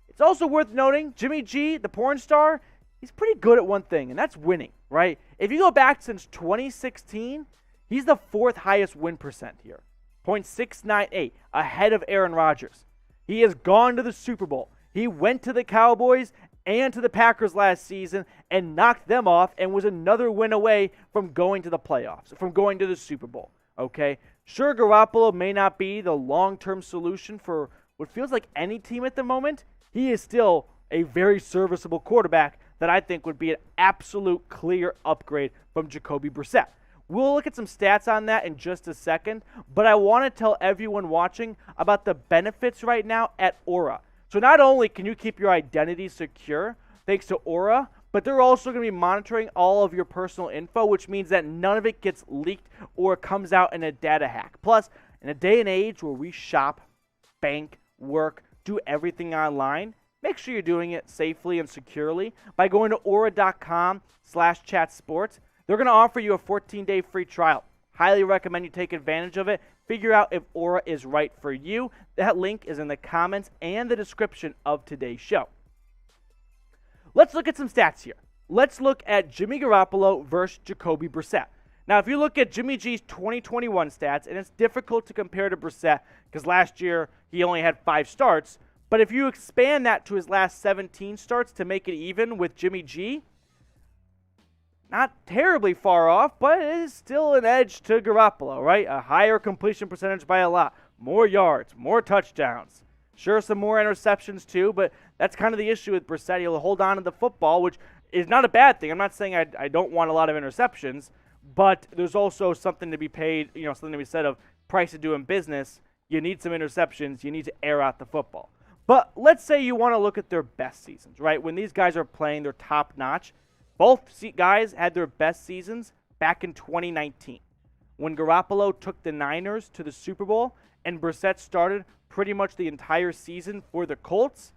It's also worth noting, Jimmy G, the porn star, he's pretty good at one thing, and that's winning, right? If you go back since 2016, he's the 4th highest win percent here. .698, ahead of Aaron Rodgers. He has gone to the Super Bowl. He went to the Cowboys and to the Packers last season and knocked them off and was another win away from going to the playoffs, from going to the Super Bowl, okay? Sure, Garoppolo may not be the long-term solution for what feels like any team at the moment. He is still a very serviceable quarterback that I think would be an absolute clear upgrade from Jacoby Brissett. We'll look at some stats on that in just a second, but I want to tell everyone watching about the benefits right now at Aura. So not only can you keep your identity secure thanks to Aura, but they're also going to be monitoring all of your personal info, which means that none of it gets leaked or comes out in a data hack. Plus, in a day and age where we shop, bank, work, do everything online, make sure you're doing it safely and securely by going to aura.com/chatsports. They're going to offer you a 14-day free trial. Highly recommend you take advantage of it. Figure out if Aura is right for you. That link is in the comments and the description of today's show. Let's look at some stats here. Let's look at Jimmy Garoppolo versus Jacoby Brissett. Now, if you look at Jimmy G's 2021 stats, and it's difficult to compare to Brissett because last year he only had 5 starts, but if you expand that to his last 17 starts to make it even with Jimmy G, not terribly far off, but it is still an edge to Garoppolo, right? A higher completion percentage by a lot. More yards, more touchdowns. Sure, some more interceptions too, but that's kind of the issue with Brissett. He'll hold on to the football, which is not a bad thing. I'm not saying I don't want a lot of interceptions, but there's also something to be paid, something to be said of price of doing business. You need some interceptions. You need to air out the football. But let's say you want to look at their best seasons, right? When these guys are playing their top notch, both guys had their best seasons back in 2019 when Garoppolo took the Niners to the Super Bowl and Brissett started pretty much the entire season for the Colts.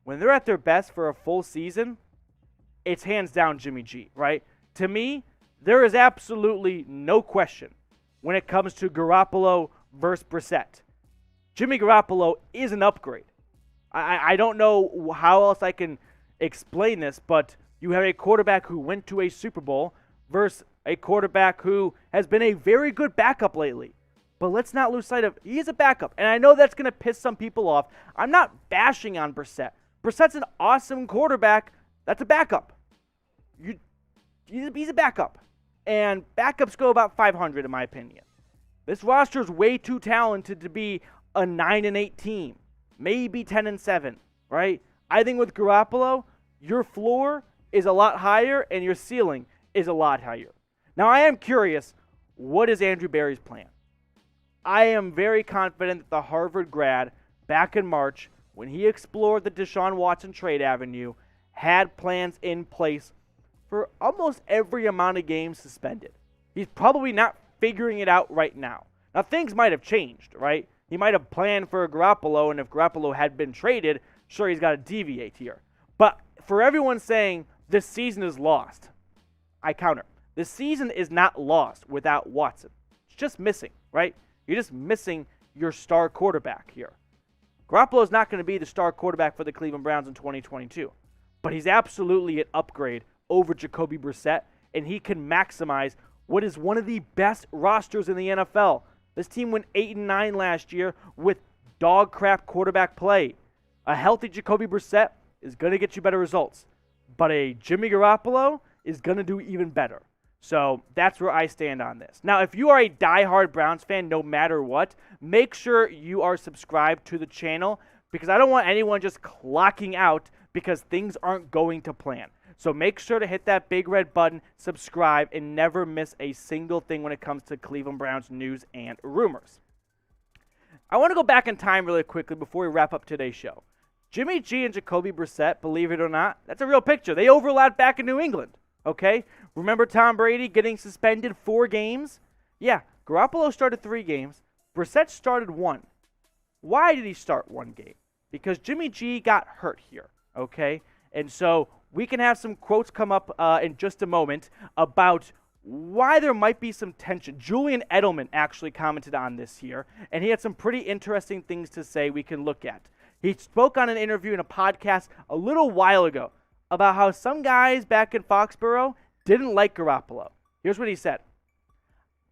When they're at their best for a full season, it's hands down Jimmy G, right? To me, there is absolutely no question when it comes to Garoppolo versus Brissett. Jimmy Garoppolo is an upgrade. I don't know how else I can explain this, but you have a quarterback who went to a Super Bowl versus a quarterback who has been a very good backup lately. But let's not lose sight of he is a backup. And I know that's going to piss some people off. I'm not bashing on Brissett. Brissett's an awesome quarterback. That's a backup. He's a backup. And backups go about 500 in my opinion. This roster is way too talented to be a 9-8 team. Maybe 10-7, right? I think with Garoppolo, your floor is a lot higher and your ceiling is a lot higher. Now, I am curious, what is Andrew Berry's plan? I am very confident that the Harvard grad, back in March, when he explored the Deshaun Watson trade avenue, had plans in place for almost every amount of games suspended. He's probably not figuring it out right now. Now, things might have changed, right? He might have planned for Garoppolo, and if Garoppolo had been traded, sure, he's got to deviate here. But for everyone saying this season is lost, I counter. This season is not lost without Watson. It's just missing, right? You're just missing your star quarterback here. Garoppolo is not going to be the star quarterback for the Cleveland Browns in 2022, but he's absolutely an upgrade over Jacoby Brissett, and he can maximize what is one of the best rosters in the NFL. This team went 8-9 last year with dog crap quarterback play. A healthy Jacoby Brissett is going to get you better results, but a Jimmy Garoppolo is going to do even better. So that's where I stand on this. Now, if you are a diehard Browns fan, no matter what, make sure you are subscribed to the channel because I don't want anyone just clocking out because things aren't going to plan. So make sure to hit that big red button, subscribe, and never miss a single thing when it comes to Cleveland Browns news and rumors. I want to go back in time really quickly before we wrap up today's show. Jimmy G and Jacoby Brissett, believe it or not, that's a real picture. They overlapped back in New England, okay? Remember Tom Brady getting suspended 4 games? Yeah, Garoppolo started 3 games. Brissett started 1. Why did he start 1 game? Because Jimmy G got hurt here, okay? And so we can have some quotes come up in just a moment about why there might be some tension. Julian Edelman actually commented on this here, and he had some pretty interesting things to say we can look at. He spoke on an interview in a podcast a little while ago about how some guys back in Foxborough didn't like Garoppolo. Here's what he said.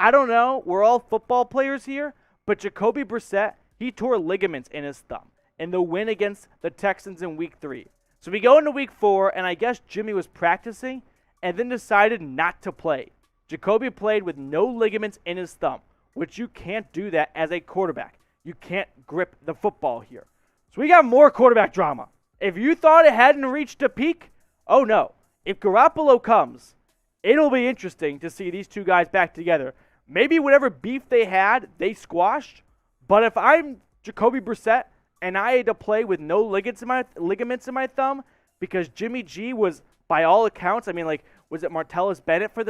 I don't know, we're all football players here, but Jacoby Brissett, he tore ligaments in his thumb in the win against the Texans in Week 3. So we go into Week 4, and I guess Jimmy was practicing and then decided not to play. Jacoby played with no ligaments in his thumb, which you can't do that as a quarterback. You can't grip the football here. So we got more quarterback drama. If you thought it hadn't reached a peak, oh no. If Garoppolo comes, it'll be interesting to see these two guys back together. Maybe whatever beef they had, they squashed. But if I'm Jacoby Brissett and I had to play with no ligaments in my thumb because Jimmy G was, by all accounts, I mean, like, was it Martellus Bennett for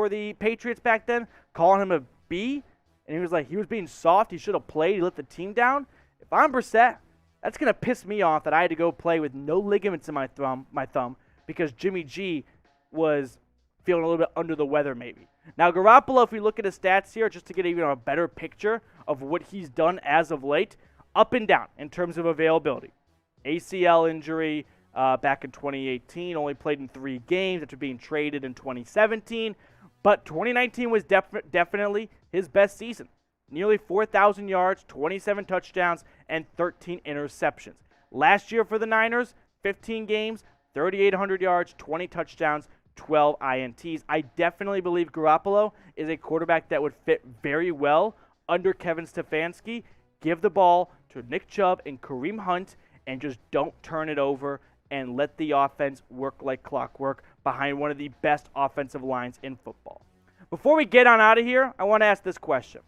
the Patriots back then, calling him a B? And he was like, he was being soft. He should have played. He let the team down. If I'm Brissett, that's going to piss me off that I had to go play with no ligaments in my thumb because Jimmy G was feeling a little bit under the weather maybe. Now, Garoppolo, if we look at his stats here, just to get even a better picture of what he's done as of late, up and down in terms of availability. ACL injury back in 2018, only played in 3 games after being traded in 2017. But 2019 was definitely his best season. Nearly 4,000 yards, 27 touchdowns, and 13 interceptions. Last year for the Niners, 15 games, 3,800 yards, 20 touchdowns, 12 INTs. I definitely believe Garoppolo is a quarterback that would fit very well under Kevin Stefanski. Give the ball to Nick Chubb and Kareem Hunt and just don't turn it over and let the offense work like clockwork behind one of the best offensive lines in football. Before we get on out of here, I want to ask this question.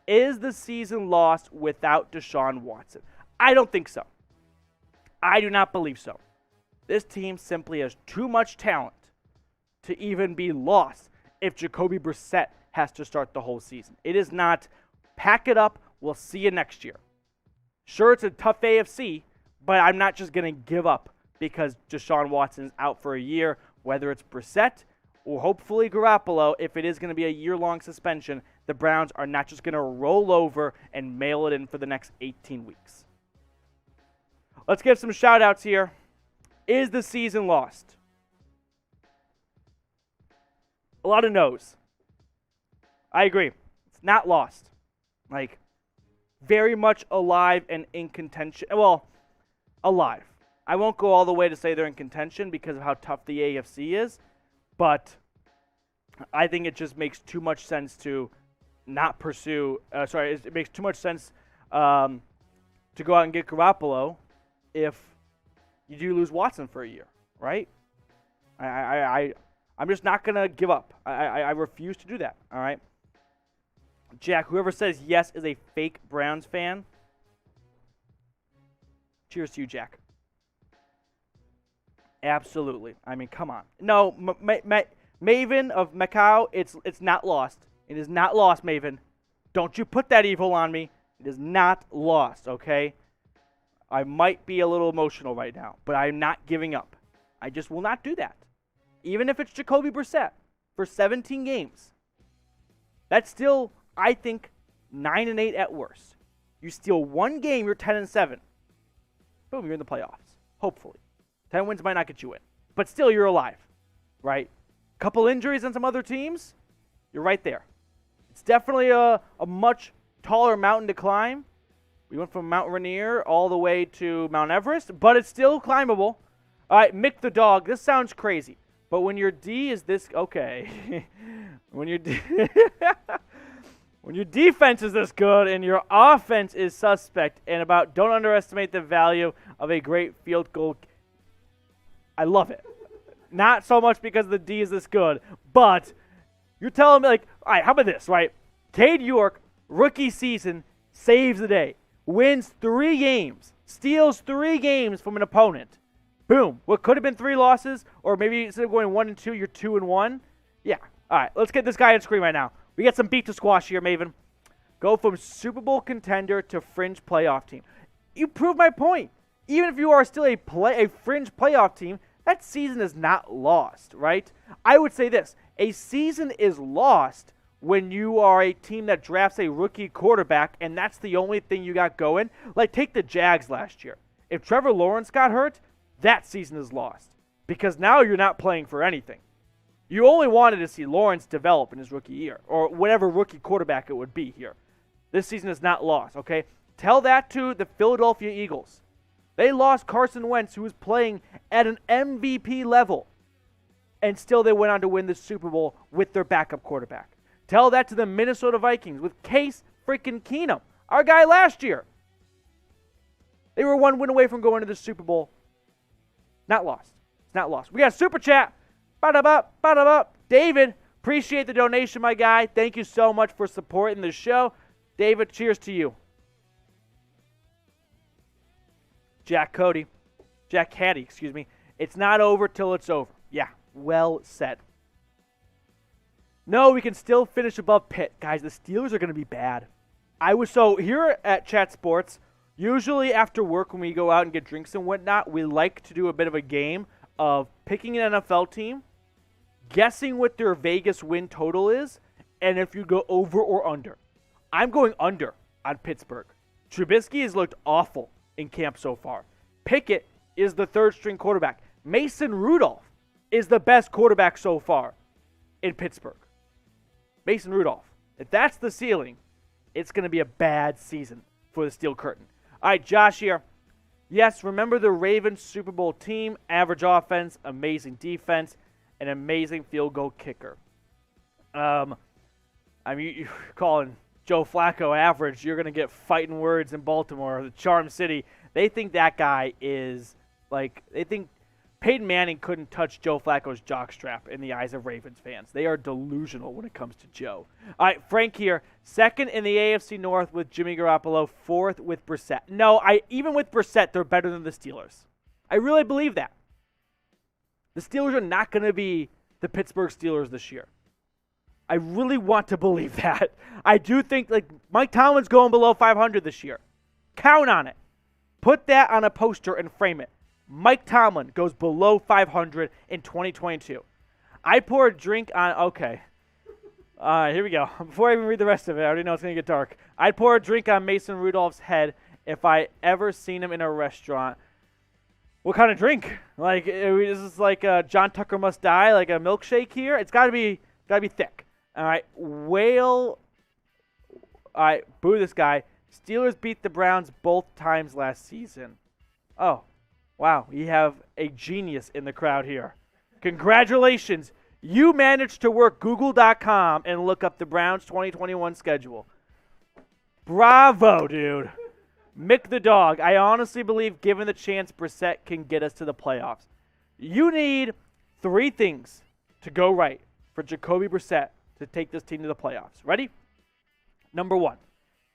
Is the season lost without Deshaun Watson? I don't think so. I do not believe so. This team simply has too much talent to even be lost if Jacoby Brissett has to start the whole season. It is not, pack it up, we'll see you next year. Sure, it's a tough AFC, but I'm not just going to give up because Deshaun Watson is out for a year, whether it's Brissett or hopefully Garoppolo. If it is going to be a year-long suspension, the Browns are not just going to roll over and mail it in for the next 18 weeks. Let's give some shout-outs here. Is the season lost? A lot of no's. I agree. It's not lost. Like, very much alive and in contention. Well, alive. I won't go all the way to say they're in contention because of how tough the AFC is, but I think it just makes too much sense to not pursue. It makes too much sense to go out and get Garoppolo if you do lose Watson for a year, right? I'm just not going to give up. I refuse to do that, all right? Jack, whoever says yes is a fake Browns fan. Cheers to you, Jack. Absolutely. I mean, come on. No, Maven of Macau, it's not lost. It is not lost, Maven. Don't you put that evil on me. It is not lost, okay? I might be a little emotional right now, but I'm not giving up. I just will not do that. Even if it's Jacoby Brissett for 17 games. That's still, I think, 9-8 at worst. You steal one game, you're 10-7. Boom, you're in the playoffs. Hopefully. 10 wins might not get you in. But still, you're alive. Right? Couple injuries on some other teams, you're right there. It's definitely a much taller mountain to climb. We went from Mount Rainier all the way to Mount Everest, but it's still climbable. All right, Mick the dog. This sounds crazy. But when your D is this, okay. when your defense is this good and your offense is suspect, and don't underestimate the value of a great field goal. I love it. Not so much because the D is this good, but you're telling me, like, all right, how about this, right? Cade York, rookie season, saves the day, wins 3 games, steals 3 games from an opponent. Boom. What could have been 3 losses, or maybe instead of going 1-2, you're 2-1. Yeah. All right, let's get this guy on screen right now. We got some beef to squash here, Maven. Go from Super Bowl contender to fringe playoff team. You proved my point. Even if you are still a fringe playoff team, that season is not lost, right? I would say this. A season is lost when you are a team that drafts a rookie quarterback, and that's the only thing you got going. Like, take the Jags last year. If Trevor Lawrence got hurt, that season is lost because now you're not playing for anything. You only wanted to see Lawrence develop in his rookie year or whatever rookie quarterback it would be here. This season is not lost, okay? Tell that to the Philadelphia Eagles. They lost Carson Wentz, who was playing at an MVP level, and still they went on to win the Super Bowl with their backup quarterback. Tell that to the Minnesota Vikings with Case freaking Keenum, our guy last year. They were 1 win away from going to the Super Bowl. Not lost. It's not lost. We got a super chat. Ba-da-ba. David, appreciate the donation, my guy. Thank you so much for supporting the show. David, cheers to you. Jack Caddy, It's not over till it's over. Yeah, well said. No, we can still finish above Pitt. Guys, the Steelers are going to be bad. So here at Chat Sports, usually after work when we go out and get drinks and whatnot, we like to do a bit of a game of picking an NFL team guessing what their Vegas win total is, and if you go over or under. I'm going under on Pittsburgh. Trubisky has looked awful in camp so far. Pickett is the third-string quarterback. Mason Rudolph is the best quarterback so far in Pittsburgh. Mason Rudolph. If that's the ceiling, it's going to be a bad season for the Steel Curtain. All right, Josh here. Yes, remember the Ravens Super Bowl team, average offense, amazing defense, an amazing field goal kicker. You're calling Joe Flacco average. You're going to get fighting words in Baltimore, the Charm City. They think that guy is they think Peyton Manning couldn't touch Joe Flacco's jockstrap in the eyes of Ravens fans. They are delusional when it comes to Joe. All right, Frank here. Second in the AFC North with Jimmy Garoppolo. Fourth with Brissett. No, even with Brissett, they're better than the Steelers. I really believe that. The Steelers are not going to be the Pittsburgh Steelers this year. I really want to believe that. I do think Mike Tomlin's going below 500 this year. Count on it. Put that on a poster and frame it. Mike Tomlin goes below 500 in 2022. I pour a drink on, okay. Here we go. Before I even read the rest of it, I already know it's going to get dark. I'd pour a drink on Mason Rudolph's head if I ever seen him in a restaurant. What kind of drink? Is this like John Tucker Must Die, like a milkshake here? It's got to be thick. All right, Whale. All right, boo this guy. Steelers beat the Browns both times last season. Oh. Wow, we have a genius in the crowd here. Congratulations. You managed to work Google.com and look up the Browns 2021 schedule. Bravo, dude. Mick the dog. I honestly believe, given the chance, Brissett can get us to the playoffs. You need 3 things to go right for Jacoby Brissett to take this team to the playoffs. Ready? Number 1,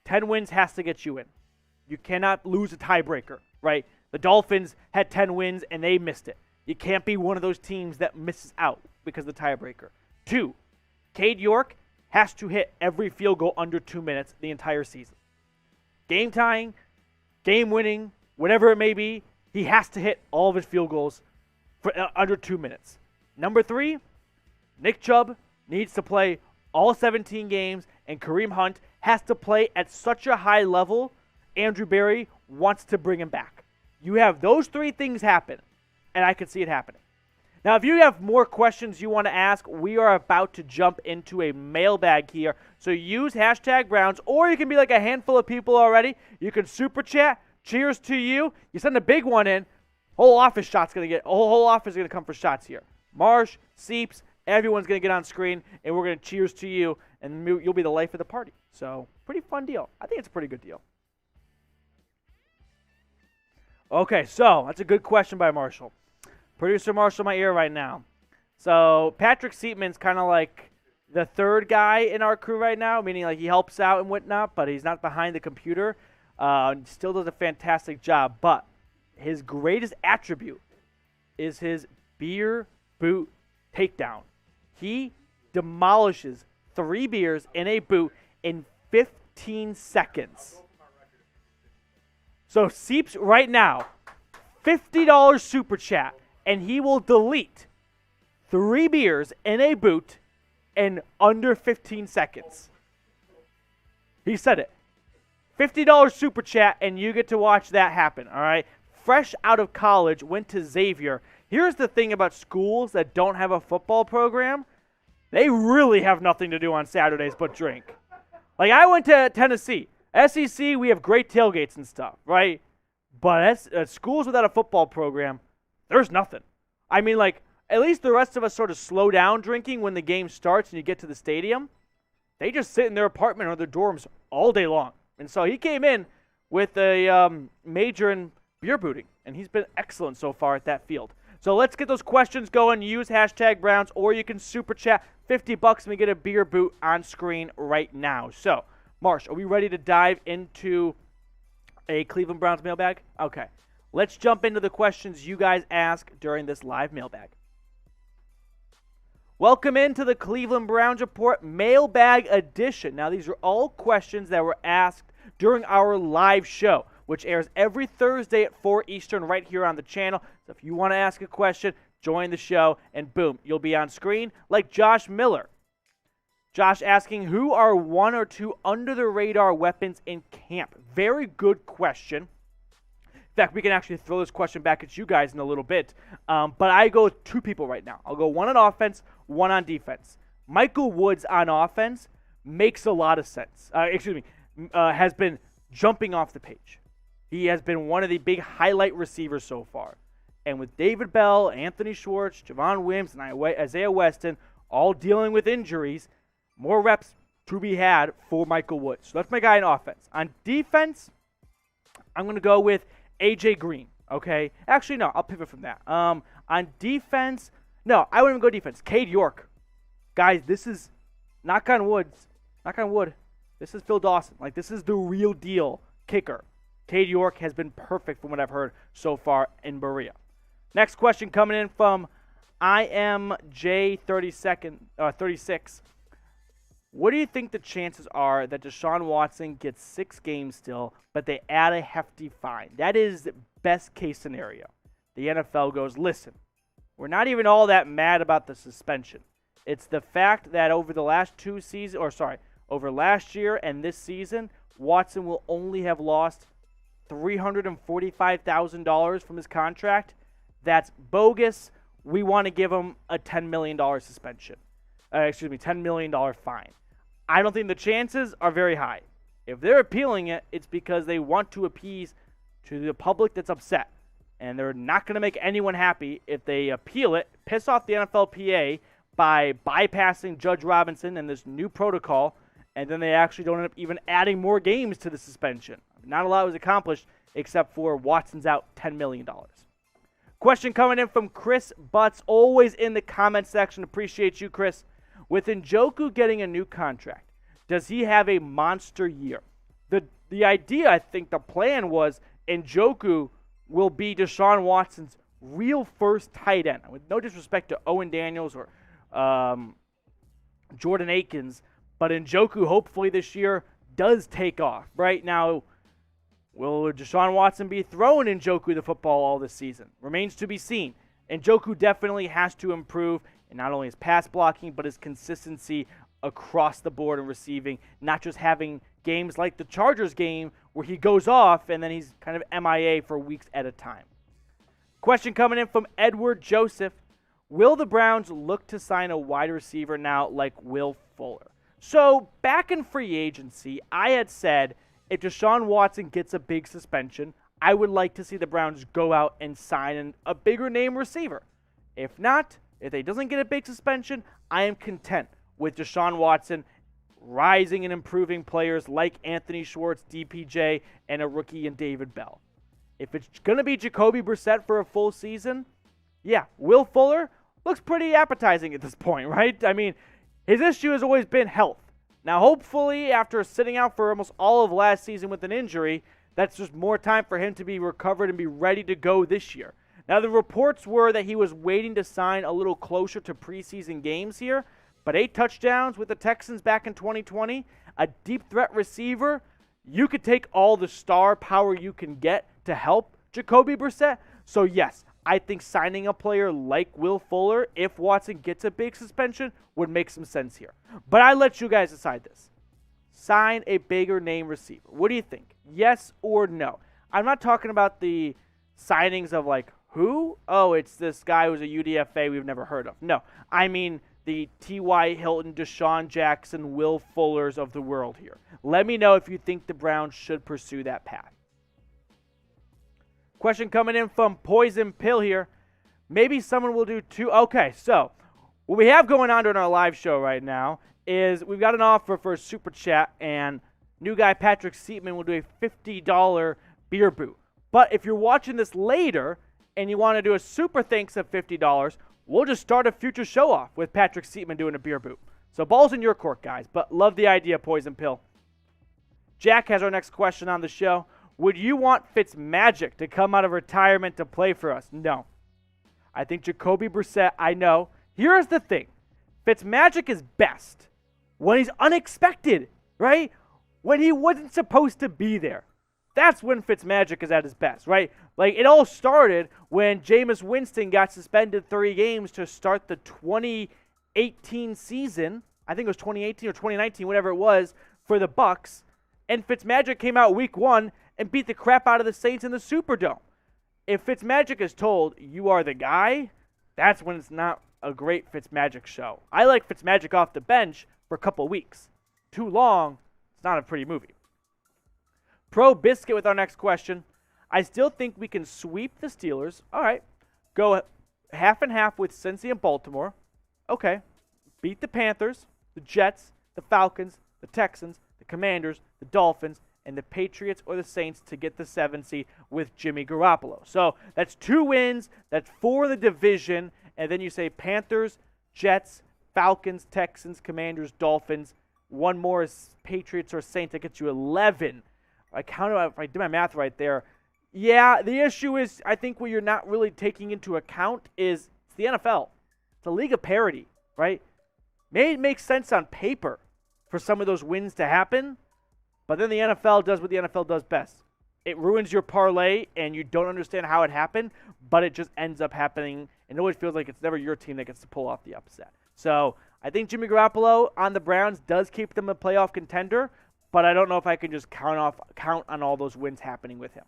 10 wins has to get you in. You cannot lose a tiebreaker, right? The Dolphins had 10 wins, and they missed it. You can't be one of those teams that misses out because of the tiebreaker. 2, Cade York has to hit every field goal under 2 minutes the entire season. Game tying, game winning, whatever it may be, he has to hit all of his field goals for under 2 minutes. Number 3, Nick Chubb needs to play all 17 games, and Kareem Hunt has to play at such a high level, Andrew Berry wants to bring him back. You have those 3 things happen, and I can see it happening. Now, if you have more questions you want to ask, we are about to jump into a mailbag here. So use hashtag Browns, or you can be like a handful of people already. You can super chat. Cheers to you. You send a big one in. Whole office is gonna come for shots here. Marsh, Seeps, everyone's gonna get on screen, and we're gonna cheers to you, and you'll be the life of the party. So pretty fun deal. I think it's a pretty good deal. Okay, so that's a good question by Marshall. Producer Marshall, my ear right now. So Patrick Seatman's kind of like the third guy in our crew right now, meaning like he helps out and whatnot, but he's not behind the computer. Still does a fantastic job, but his greatest attribute is his beer boot takedown. He demolishes 3 beers in a boot in 15 seconds. So Seeps right now, $50 super chat, and he will delete 3 beers in a boot in under 15 seconds. He said it. $50 super chat, and you get to watch that happen, all right? Fresh out of college, went to Xavier. Here's the thing about schools that don't have a football program. They really have nothing to do on Saturdays but drink. Like, I went to Tennessee. SEC, we have great tailgates and stuff, right? But at schools without a football program, there's nothing. I mean, like, at least the rest of us sort of slow down drinking when the game starts and you get to the stadium. They just sit in their apartment or their dorms all day long. And so he came in with a major in beer booting, and he's been excellent so far at that field. So let's get those questions going. Use hashtag Browns, or you can super chat $50 and we get a beer boot on screen right now. So, Marsh, are we ready to dive into a Cleveland Browns mailbag? Okay. Let's jump into the questions you guys ask during this live mailbag. Welcome into the Cleveland Browns Report Mailbag Edition. Now, these are all questions that were asked during our live show, which airs every Thursday at 4 Eastern right here on the channel. So if you want to ask a question, join the show, and boom, you'll be on screen like Josh Miller. Josh asking, who are one or two under-the-radar weapons in camp? Very good question. In fact, we can actually throw this question back at you guys in a little bit. But I go with two people right now. I'll go one on offense, one on defense. Michael Woods on offense makes a lot of sense. Has been jumping off the page. He has been one of the big highlight receivers so far. And with David Bell, Anthony Schwartz, Javon Wims, and Isaiah Weston all dealing with injuries, more reps to be had for Michael Woods. So that's my guy in offense. On defense, I'm going to go with AJ Green, okay? Actually, no, I'll pivot from that. On defense, no, I wouldn't even go defense. Cade York. Guys, this is, knock on wood, this is Phil Dawson. Like, this is the real deal kicker. Cade York has been perfect from what I've heard so far in Berea. Next question coming in from IMJ36. What do you think the chances are that Deshaun Watson gets 6 games still, but they add a hefty fine? That is best case scenario. The NFL goes, listen, we're not even all that mad about the suspension. It's the fact that over last year and this season, Watson will only have lost $345,000 from his contract. That's bogus. We want to give him a $10 million suspension. $10 million fine. I don't think the chances are very high. If they're appealing it, it's because they want to appease to the public that's upset. And they're not going to make anyone happy if they appeal it, piss off the NFLPA by bypassing Judge Robinson and this new protocol, and then they actually don't end up even adding more games to the suspension. Not a lot was accomplished except for Watson's out $10 million. Question coming in from Chris Butts, always in the comment section. Appreciate you, Chris. With Njoku getting a new contract, does he have a monster year? The idea, I think the plan was Njoku will be Deshaun Watson's real first tight end. With no disrespect to Owen Daniels or Jordan Akins, but Njoku hopefully this year does take off. Right now, will Deshaun Watson be throwing Njoku the football all this season? Remains to be seen. Njoku definitely has to improve in not only his pass blocking, but his consistency across the board in receiving, not just having games like the Chargers game where he goes off and then he's kind of MIA for weeks at a time. Question coming in from Edward Joseph. Will the Browns look to sign a wide receiver now like Will Fuller? So back in free agency, I had said if Deshaun Watson gets a big suspension, I would like to see the Browns go out and sign a bigger name receiver. If not, if he doesn't get a big suspension, I am content with Deshaun Watson rising and improving players like Anthony Schwartz, DPJ, and a rookie in David Bell. If it's going to be Jacoby Brissett for a full season, yeah, Will Fuller looks pretty appetizing at this point, right? I mean, his issue has always been health. Now, hopefully, after sitting out for almost all of last season with an injury, that's just more time for him to be recovered and be ready to go this year. Now, the reports were that he was waiting to sign a little closer to preseason games here, but 8 touchdowns with the Texans back in 2020, a deep threat receiver, you could take all the star power you can get to help Jacoby Brissett. So, yes, I think signing a player like Will Fuller, if Watson gets a big suspension, would make some sense here. But I let you guys decide this. Sign a bigger name receiver. What do you think? Yes or no? I'm not talking about the signings of like, who? Oh, it's this guy who's a UDFA we've never heard of. No, I mean the T.Y. Hilton, Deshaun Jackson, Will Fullers of the world here. Let me know if you think the Browns should pursue that path. Question coming in from Poison Pill here. Maybe someone will do 2. Okay, so what we have going on during our live show right now is we've got an offer for a super chat, and new guy Patrick Seatman will do a $50 beer boot. But if you're watching this later and you want to do a super thanks of $50, we'll just start a future show off with Patrick Seatman doing a beer boot. So ball's in your court, guys, but love the idea, Poison Pill. Jack has our next question on the show. Would you want Fitzmagic to come out of retirement to play for us? No. I think Jacoby Brissett, I know. Here's the thing. Fitzmagic is best when he's unexpected, right? When he wasn't supposed to be there. That's when Fitzmagic is at his best, right? Like, it all started when Jameis Winston got suspended 3 games to start the 2018 season. I think it was 2018 or 2019, whatever it was, for the Bucs. And Fitzmagic came out week 1 and beat the crap out of the Saints in the Superdome. If Fitzmagic is told, you are the guy, that's when it's not a great Fitzmagic show. I like Fitzmagic off the bench for a couple weeks. Too long, it's not a pretty movie. Pro Biscuit with our next question. I still think we can sweep the Steelers. All right. Go half and half with Cincy and Baltimore. Okay. Beat the Panthers, the Jets, the Falcons, the Texans, the Commanders, the Dolphins, and the Patriots or the Saints to get the 7th seed with Jimmy Garoppolo. So that's 2 wins. That's 4 in the division. And then you say Panthers, Jets, Falcons, Texans, Commanders, Dolphins. 1 more is Patriots or Saints. That gets you 11. If I do my math right there. Yeah, the issue is I think what you're not really taking into account is it's the NFL. It's a league of parity, right? It makes sense on paper for some of those wins to happen, but then the NFL does what the NFL does best. It ruins your parlay, and you don't understand how it happened, but it just ends up happening, and it always feels like it's never your team that gets to pull off the upset. So I think Jimmy Garoppolo on the Browns does keep them a playoff contender, but I don't know if I can just count on all those wins happening with him.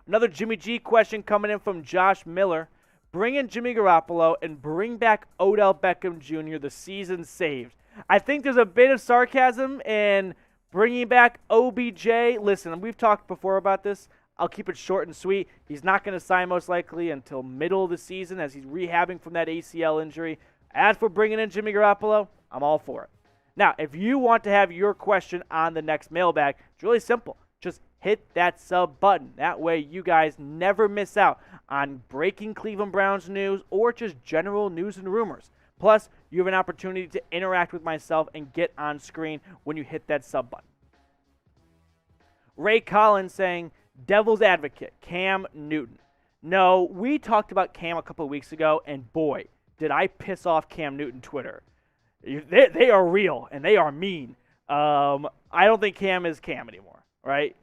Another Jimmy G question coming in from Josh Miller. Bring in Jimmy Garoppolo and bring back Odell Beckham Jr., the season saved. I think there's a bit of sarcasm in bringing back OBJ. Listen, we've talked before about this. I'll keep it short and sweet. He's not going to sign most likely until middle of the season as he's rehabbing from that ACL injury. As for bringing in Jimmy Garoppolo, I'm all for it. Now, if you want to have your question on the next mailbag, it's really simple. Just hit that sub button. That way you guys never miss out on breaking Cleveland Browns news or just general news and rumors. Plus, you have an opportunity to interact with myself and get on screen when you hit that sub button. Ray Collins saying, Devil's Advocate, Cam Newton. No, we talked about Cam a couple of weeks ago, and boy, did I piss off Cam Newton Twitter. They are real, and they are mean. I don't think Cam is Cam anymore, right?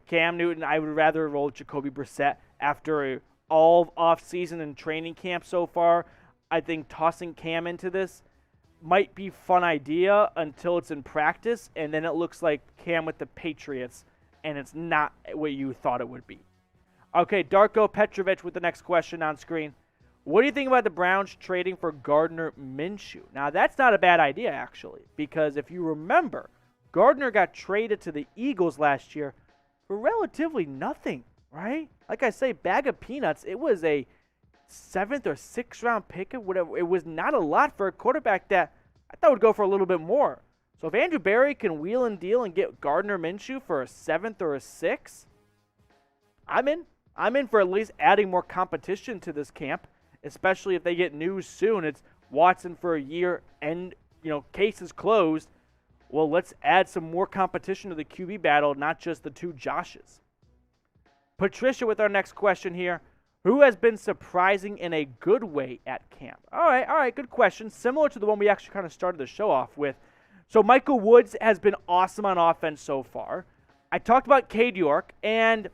Cam Newton, I would rather roll Jacoby Brissett after all off-season and training camp so far. I think tossing Cam into this might be a fun idea until it's in practice, and then it looks like Cam with the Patriots, and it's not what you thought it would be. Okay, Darko Petrovic with the next question on screen. What do you think about the Browns trading for Gardner Minshew? Now, that's not a bad idea, actually, because if you remember, Gardner got traded to the Eagles last year for relatively nothing, right? Like I say, bag of peanuts. It was a 7th or 6th round pick, or whatever. It was not a lot for a quarterback that I thought would go for a little bit more. So if Andrew Berry can wheel and deal and get Gardner Minshew for a 7th or a 6th, I'm in. I'm in for at least adding more competition to this camp, especially if they get news soon. It's Watson for a year and, case is closed. Well, let's add some more competition to the QB battle, not just the 2 Joshes. Patricia with our next question here. Who has been surprising in a good way at camp? All right, good question. Similar to the one we actually kind of started the show off with. So Michael Woods has been awesome on offense so far. I talked about Cade York, and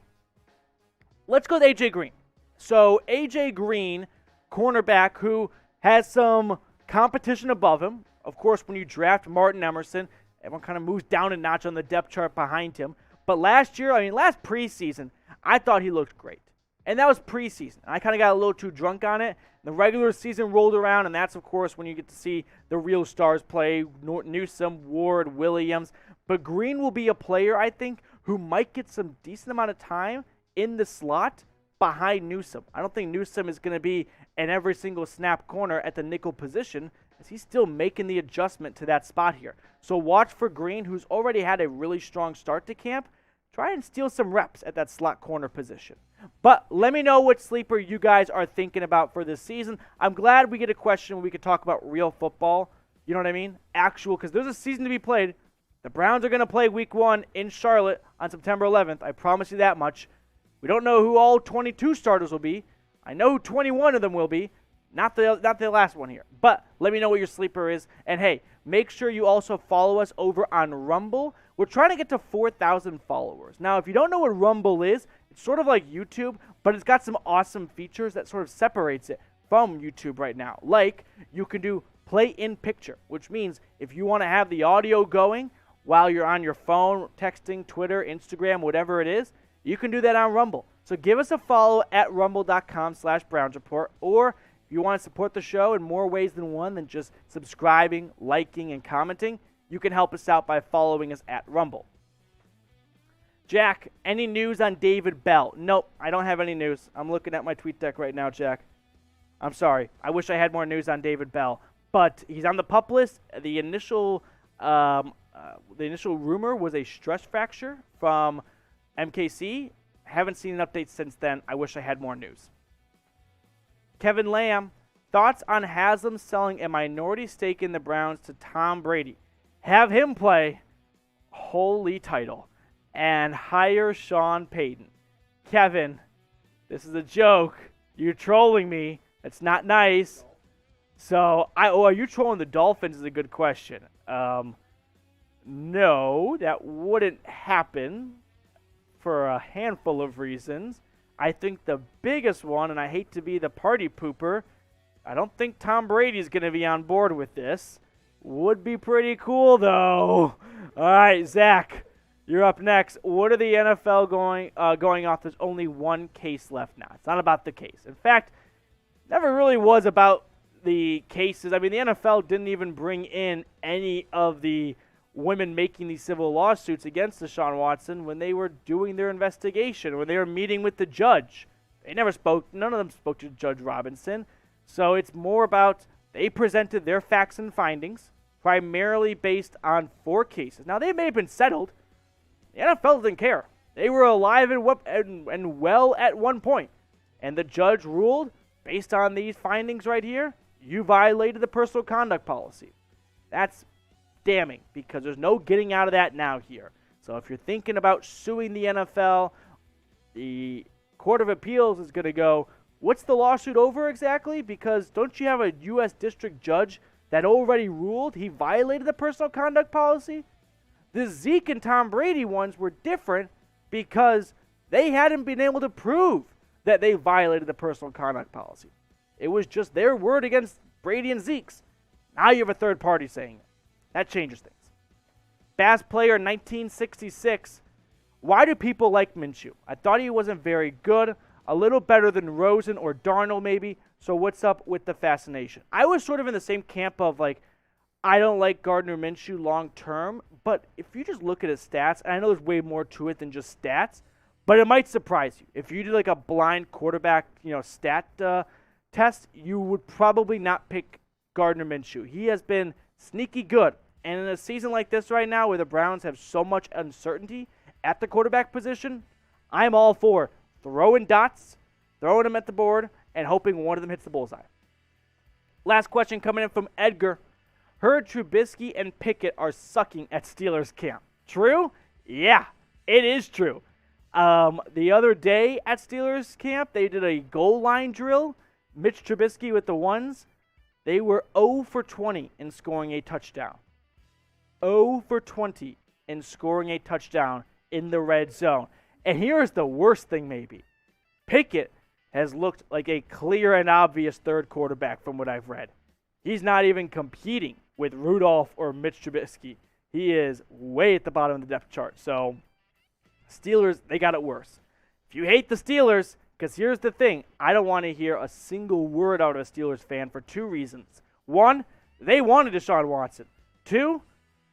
let's go with A.J. Green. So A.J. Green, cornerback who has some competition above him. Of course, when you draft Martin Emerson, everyone kind of moves down a notch on the depth chart behind him. But last preseason, I thought he looked great. And that was preseason. I kind of got a little too drunk on it. The regular season rolled around, and that's, of course, when you get to see the real stars play, Newsome, Ward, Williams. But Green will be a player, I think, who might get some decent amount of time in the slot behind Newsome. I don't think Newsome is going to be an every single snap corner at the nickel position, as he's still making the adjustment to that spot here. So watch for Green, who's already had a really strong start to camp. Try and steal some reps at that slot corner position. But let me know what sleeper you guys are thinking about for this season. I'm glad we get a question where we could talk about real football. You know what I mean? Actual, because there's a season to be played. The Browns are going to play Week 1 in Charlotte on September 11th. I promise you that much. We don't know who all 22 starters will be. I know who 21 of them will be. Not the last one here. But let me know what your sleeper is. And hey, make sure you also follow us over on Rumble, We're trying to get to 4,000 followers. Now, if you don't know what Rumble is, it's sort of like YouTube, but it's got some awesome features that sort of separates it from YouTube right now. Like, you can do play in picture, which means if you want to have the audio going while you're on your phone, texting, Twitter, Instagram, whatever it is, you can do that on Rumble. So give us a follow at rumble.com/BrownsReport, or if you want to support the show in more ways than one than just subscribing, liking, and commenting, you can help us out by following us at Rumble. Jack, any news on David Bell? Nope, I don't have any news. I'm looking at my tweet deck right now, Jack. I'm sorry. I wish I had more news on David Bell, but he's on the PUP list. The initial rumor was a stress fracture from MKC. Haven't seen an update since then. I wish I had more news. Kevin Lamb, thoughts on Haslam selling a minority stake in the Browns to Tom Brady? Have him play holy title and hire Sean Payton. Kevin, this is a joke. You're trolling me. It's not nice. So, are you trolling the Dolphins is a good question. No, that wouldn't happen for a handful of reasons. I think the biggest one, and I hate to be the party pooper, I don't think Tom Brady's going to be on board with this. Would be pretty cool, though. All right, Zach, you're up next. What are the NFL going off? There's only one case left now. It's not about the case. In fact, never really was about the cases. I mean, the NFL didn't even bring in any of the women making these civil lawsuits against Deshaun Watson when they were doing their investigation, when they were meeting with the judge. They never spoke. None of them spoke to Judge Robinson. So it's more about they presented their facts and findings primarily based on 4 cases. Now, they may have been settled. The NFL didn't care. They were alive and well at one point. And the judge ruled, based on these findings right here, you violated the personal conduct policy. That's damning because there's no getting out of that now here. So if you're thinking about suing the NFL, the Court of Appeals is going to go, what's the lawsuit over exactly? Because don't you have a U.S. district judge that already ruled he violated the personal conduct policy? The Zeke and Tom Brady ones were different because they hadn't been able to prove that they violated the personal conduct policy. It was just their word against Brady and Zeke's. Now you have a third party saying it. That changes things. Bass player 1966. Why do people like Minshew? I thought he wasn't very good. A little better than Rosen or Darnold maybe. So what's up with the fascination? I was sort of in the same camp of like, I don't like Gardner Minshew long term. But if you just look at his stats, and I know there's way more to it than just stats, but it might surprise you. If you do like a blind quarterback, stat test, you would probably not pick Gardner Minshew. He has been sneaky good. And in a season like this right now where the Browns have so much uncertainty at the quarterback position, I'm all for throwing dots, throwing them at the board, and hoping one of them hits the bullseye. Last question coming in from Edgar. Heard Trubisky and Pickett are sucking at Steelers camp. True? Yeah, it is true. The other day at Steelers camp, they did a goal line drill. Mitch Trubisky with the ones. They were 0 for 20 in scoring a touchdown. 0 for 20 in scoring a touchdown in the red zone. And here's the worst thing maybe. Pickett has looked like a clear and obvious third quarterback from what I've read. He's not even competing with Rudolph or Mitch Trubisky. He is way at the bottom of the depth chart. So, Steelers, they got it worse. If you hate the Steelers, because here's the thing, I don't want to hear a single word out of a Steelers fan for 2 reasons. 1, they wanted Deshaun Watson. 2,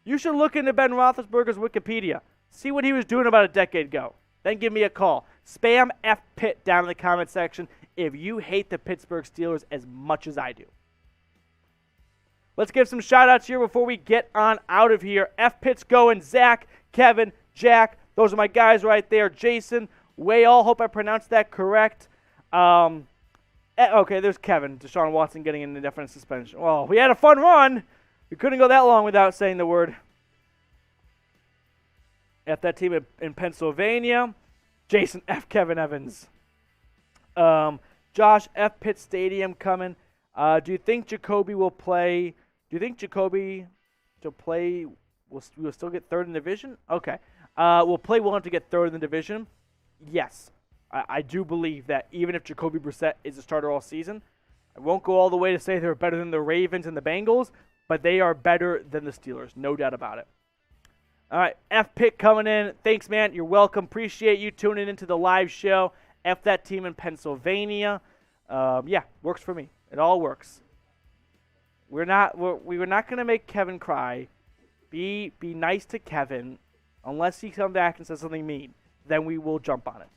you should look into Ben Roethlisberger's Wikipedia. See what he was doing about a decade ago. Then give me a call. Spam F Pitt down in the comment section if you hate the Pittsburgh Steelers as much as I do. Let's give some shout-outs here before we get on out of here. F Pitt's going. Zach, Kevin, Jack. Those are my guys right there. Jason, Wayall. Hope I pronounced that correct. Okay, there's Kevin. Deshaun Watson getting an indefinite suspension. Well, we had a fun run. We couldn't go that long without saying the word. F that team in Pennsylvania. Jason F. Kevin Evans. Josh F. Pitt Stadium coming. Do you think Jacoby will play? Do you think Jacoby to play We'll still get third in the division? Okay. We'll play well enough to get third in the division? Yes. I do believe that even if Jacoby Brissett is a starter all season, I won't go all the way to say they're better than the Ravens and the Bengals, but they are better than the Steelers. No doubt about it. All right, F-Pick coming in. Thanks, man. You're welcome. Appreciate you tuning into the live show. F that team in Pennsylvania. Yeah, works for me. It all works. We were not going to make Kevin cry. Be nice to Kevin, unless he comes back and says something mean. Then we will jump on it.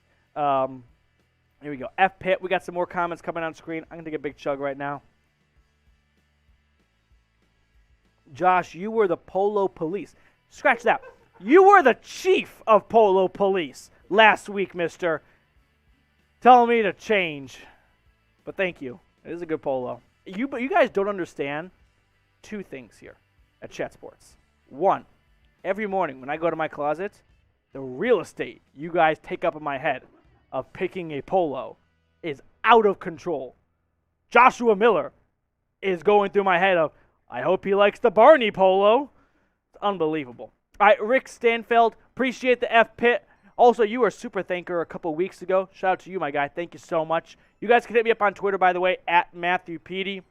Here we go. F-Pit. We got some more comments coming on screen. I'm going to take a big chug right now. Josh, you were the Polo Police. Scratch that. You were the chief of Polo Police last week, mister. Telling me to change. But thank you. It is a good polo. But you guys don't understand two things here at Chat Sports. One, every morning when I go to my closet, the real estate you guys take up in my head of picking a polo is out of control. Joshua Miller is going through my head of, I hope he likes the Barney polo. It's unbelievable. All right, Rick Stanfield, appreciate the F-Pit. Also, you were a super thanker a couple weeks ago. Shout out to you, my guy. Thank you so much. You guys can hit me up on Twitter, by the way, at Matthew Petey.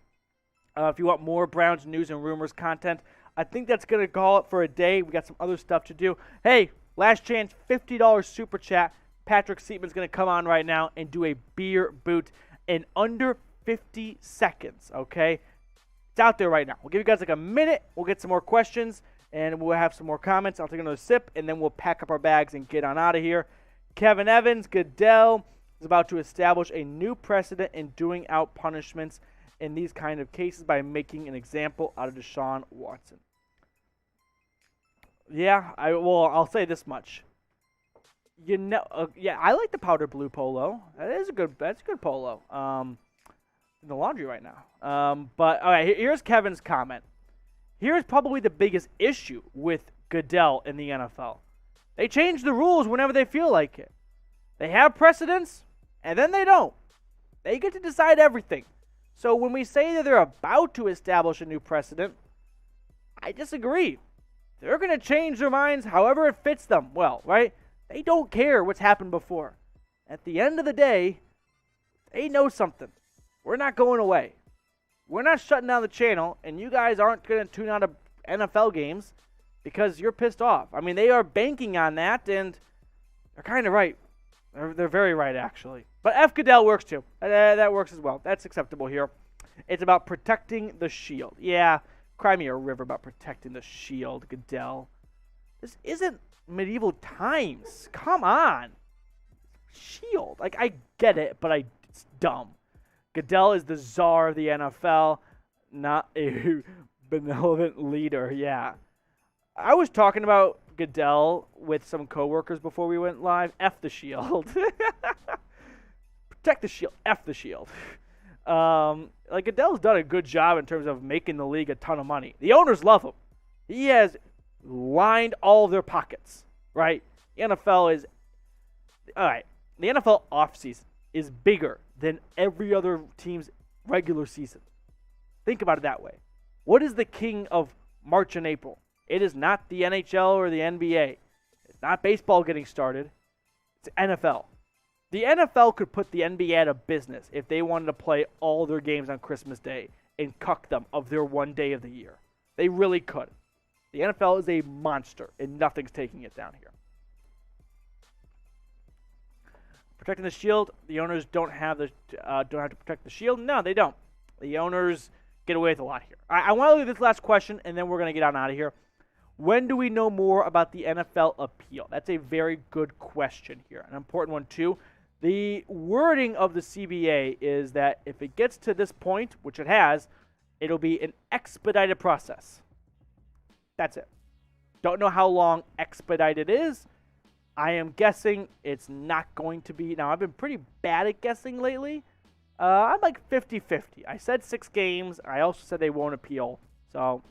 If you want more Browns news and rumors content. I think that's going to call it for a day. We got some other stuff to do. Hey, last chance, $50 super chat. Patrick Seatman's going to come on right now and do a beer boot in under 50 seconds, okay? It's out there right now. We'll give you guys like a minute. We'll get some more questions, and we'll have some more comments. I'll take another sip, and then we'll pack up our bags and get on out of here. Kevin Evans, Goodell is about to establish a new precedent in doing out punishments in these kind of cases by making an example out of Deshaun Watson. Yeah, I'll say this much. Yeah, I like the powder blue polo. That's a good polo. In the laundry right now. But all right, here's Kevin's comment. Here's probably the biggest issue with Goodell in the NFL. They change the rules whenever they feel like it. They have precedents, and then they don't. They get to decide everything. So when we say that they're about to establish a new precedent, I disagree. They're going to change their minds however it fits them well, right? They don't care what's happened before. At the end of the day, they know something. We're not going away. We're not shutting down the channel, and you guys aren't going to tune out of NFL games because you're pissed off. I mean, they are banking on that, and they're kind of right. They're very right, actually. But F. Goodell works, too. That works as well. That's acceptable here. It's about protecting the shield. Yeah, cry me a river about protecting the shield, Goodell. This isn't medieval times. Come on. Shield. Like, I get it, but it's dumb. Goodell is the czar of the NFL, not a benevolent leader. Yeah. I was talking about Goodell with some coworkers before we went live. F the shield. Protect the shield. F the shield. Like, Goodell's done a good job in terms of making the league a ton of money. The owners love him. He has lined all of their pockets, right? The NFL is, all right, the NFL offseason is bigger than every other team's regular season. Think about it that way. What is the king of March and April? It is not the NHL or the NBA. It's not baseball getting started. It's NFL. The NFL could put the NBA out of business if they wanted to play all their games on Christmas Day and cuck them of their one day of the year. They really could. The NFL is a monster, and nothing's taking it down here. Protecting the shield, the owners don't have to protect the shield. No, they don't. The owners get away with a lot here. I want to leave this last question, and then we're going to get on out of here. When do we know more about the NFL appeal? That's a very good question here, an important one too. The wording of the CBA is that if it gets to this point, which it has, it'll be an expedited process. That's it. Don't know how long expedited is. I am guessing it's not going to be. Now, I've been pretty bad at guessing lately. I'm like 50-50. I said 6 games. I also said they won't appeal. So,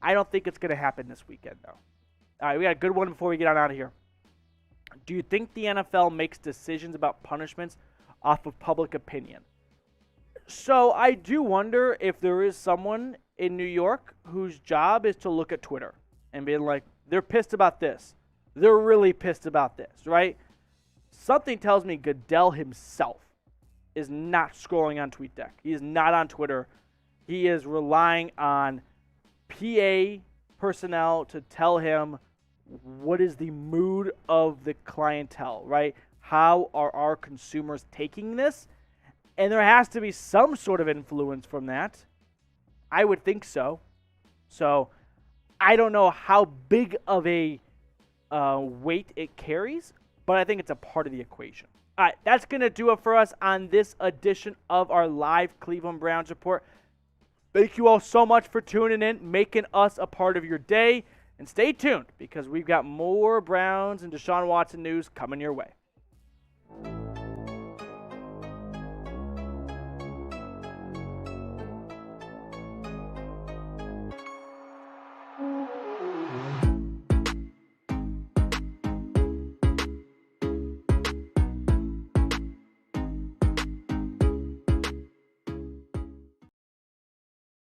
I don't think it's going to happen this weekend, though. All right, we got a good one before we get on out of here. Do you think the NFL makes decisions about punishments off of public opinion? So, I do wonder if there is someone in New York whose job is to look at Twitter and being like, they're pissed about this. They're really pissed about this, right? Something tells me Goodell himself is not scrolling on TweetDeck. He is not on Twitter. He is relying on PA personnel to tell him what is the mood of the clientele, right? How are our consumers taking this? And there has to be some sort of influence from that. I would think so. So I don't know how big of a weight it carries, but I think it's a part of the equation. All right, that's going to do it for us on this edition of our live Cleveland Browns report. Thank you all so much for tuning in, making us a part of your day. And stay tuned because we've got more Browns and Deshaun Watson news coming your way.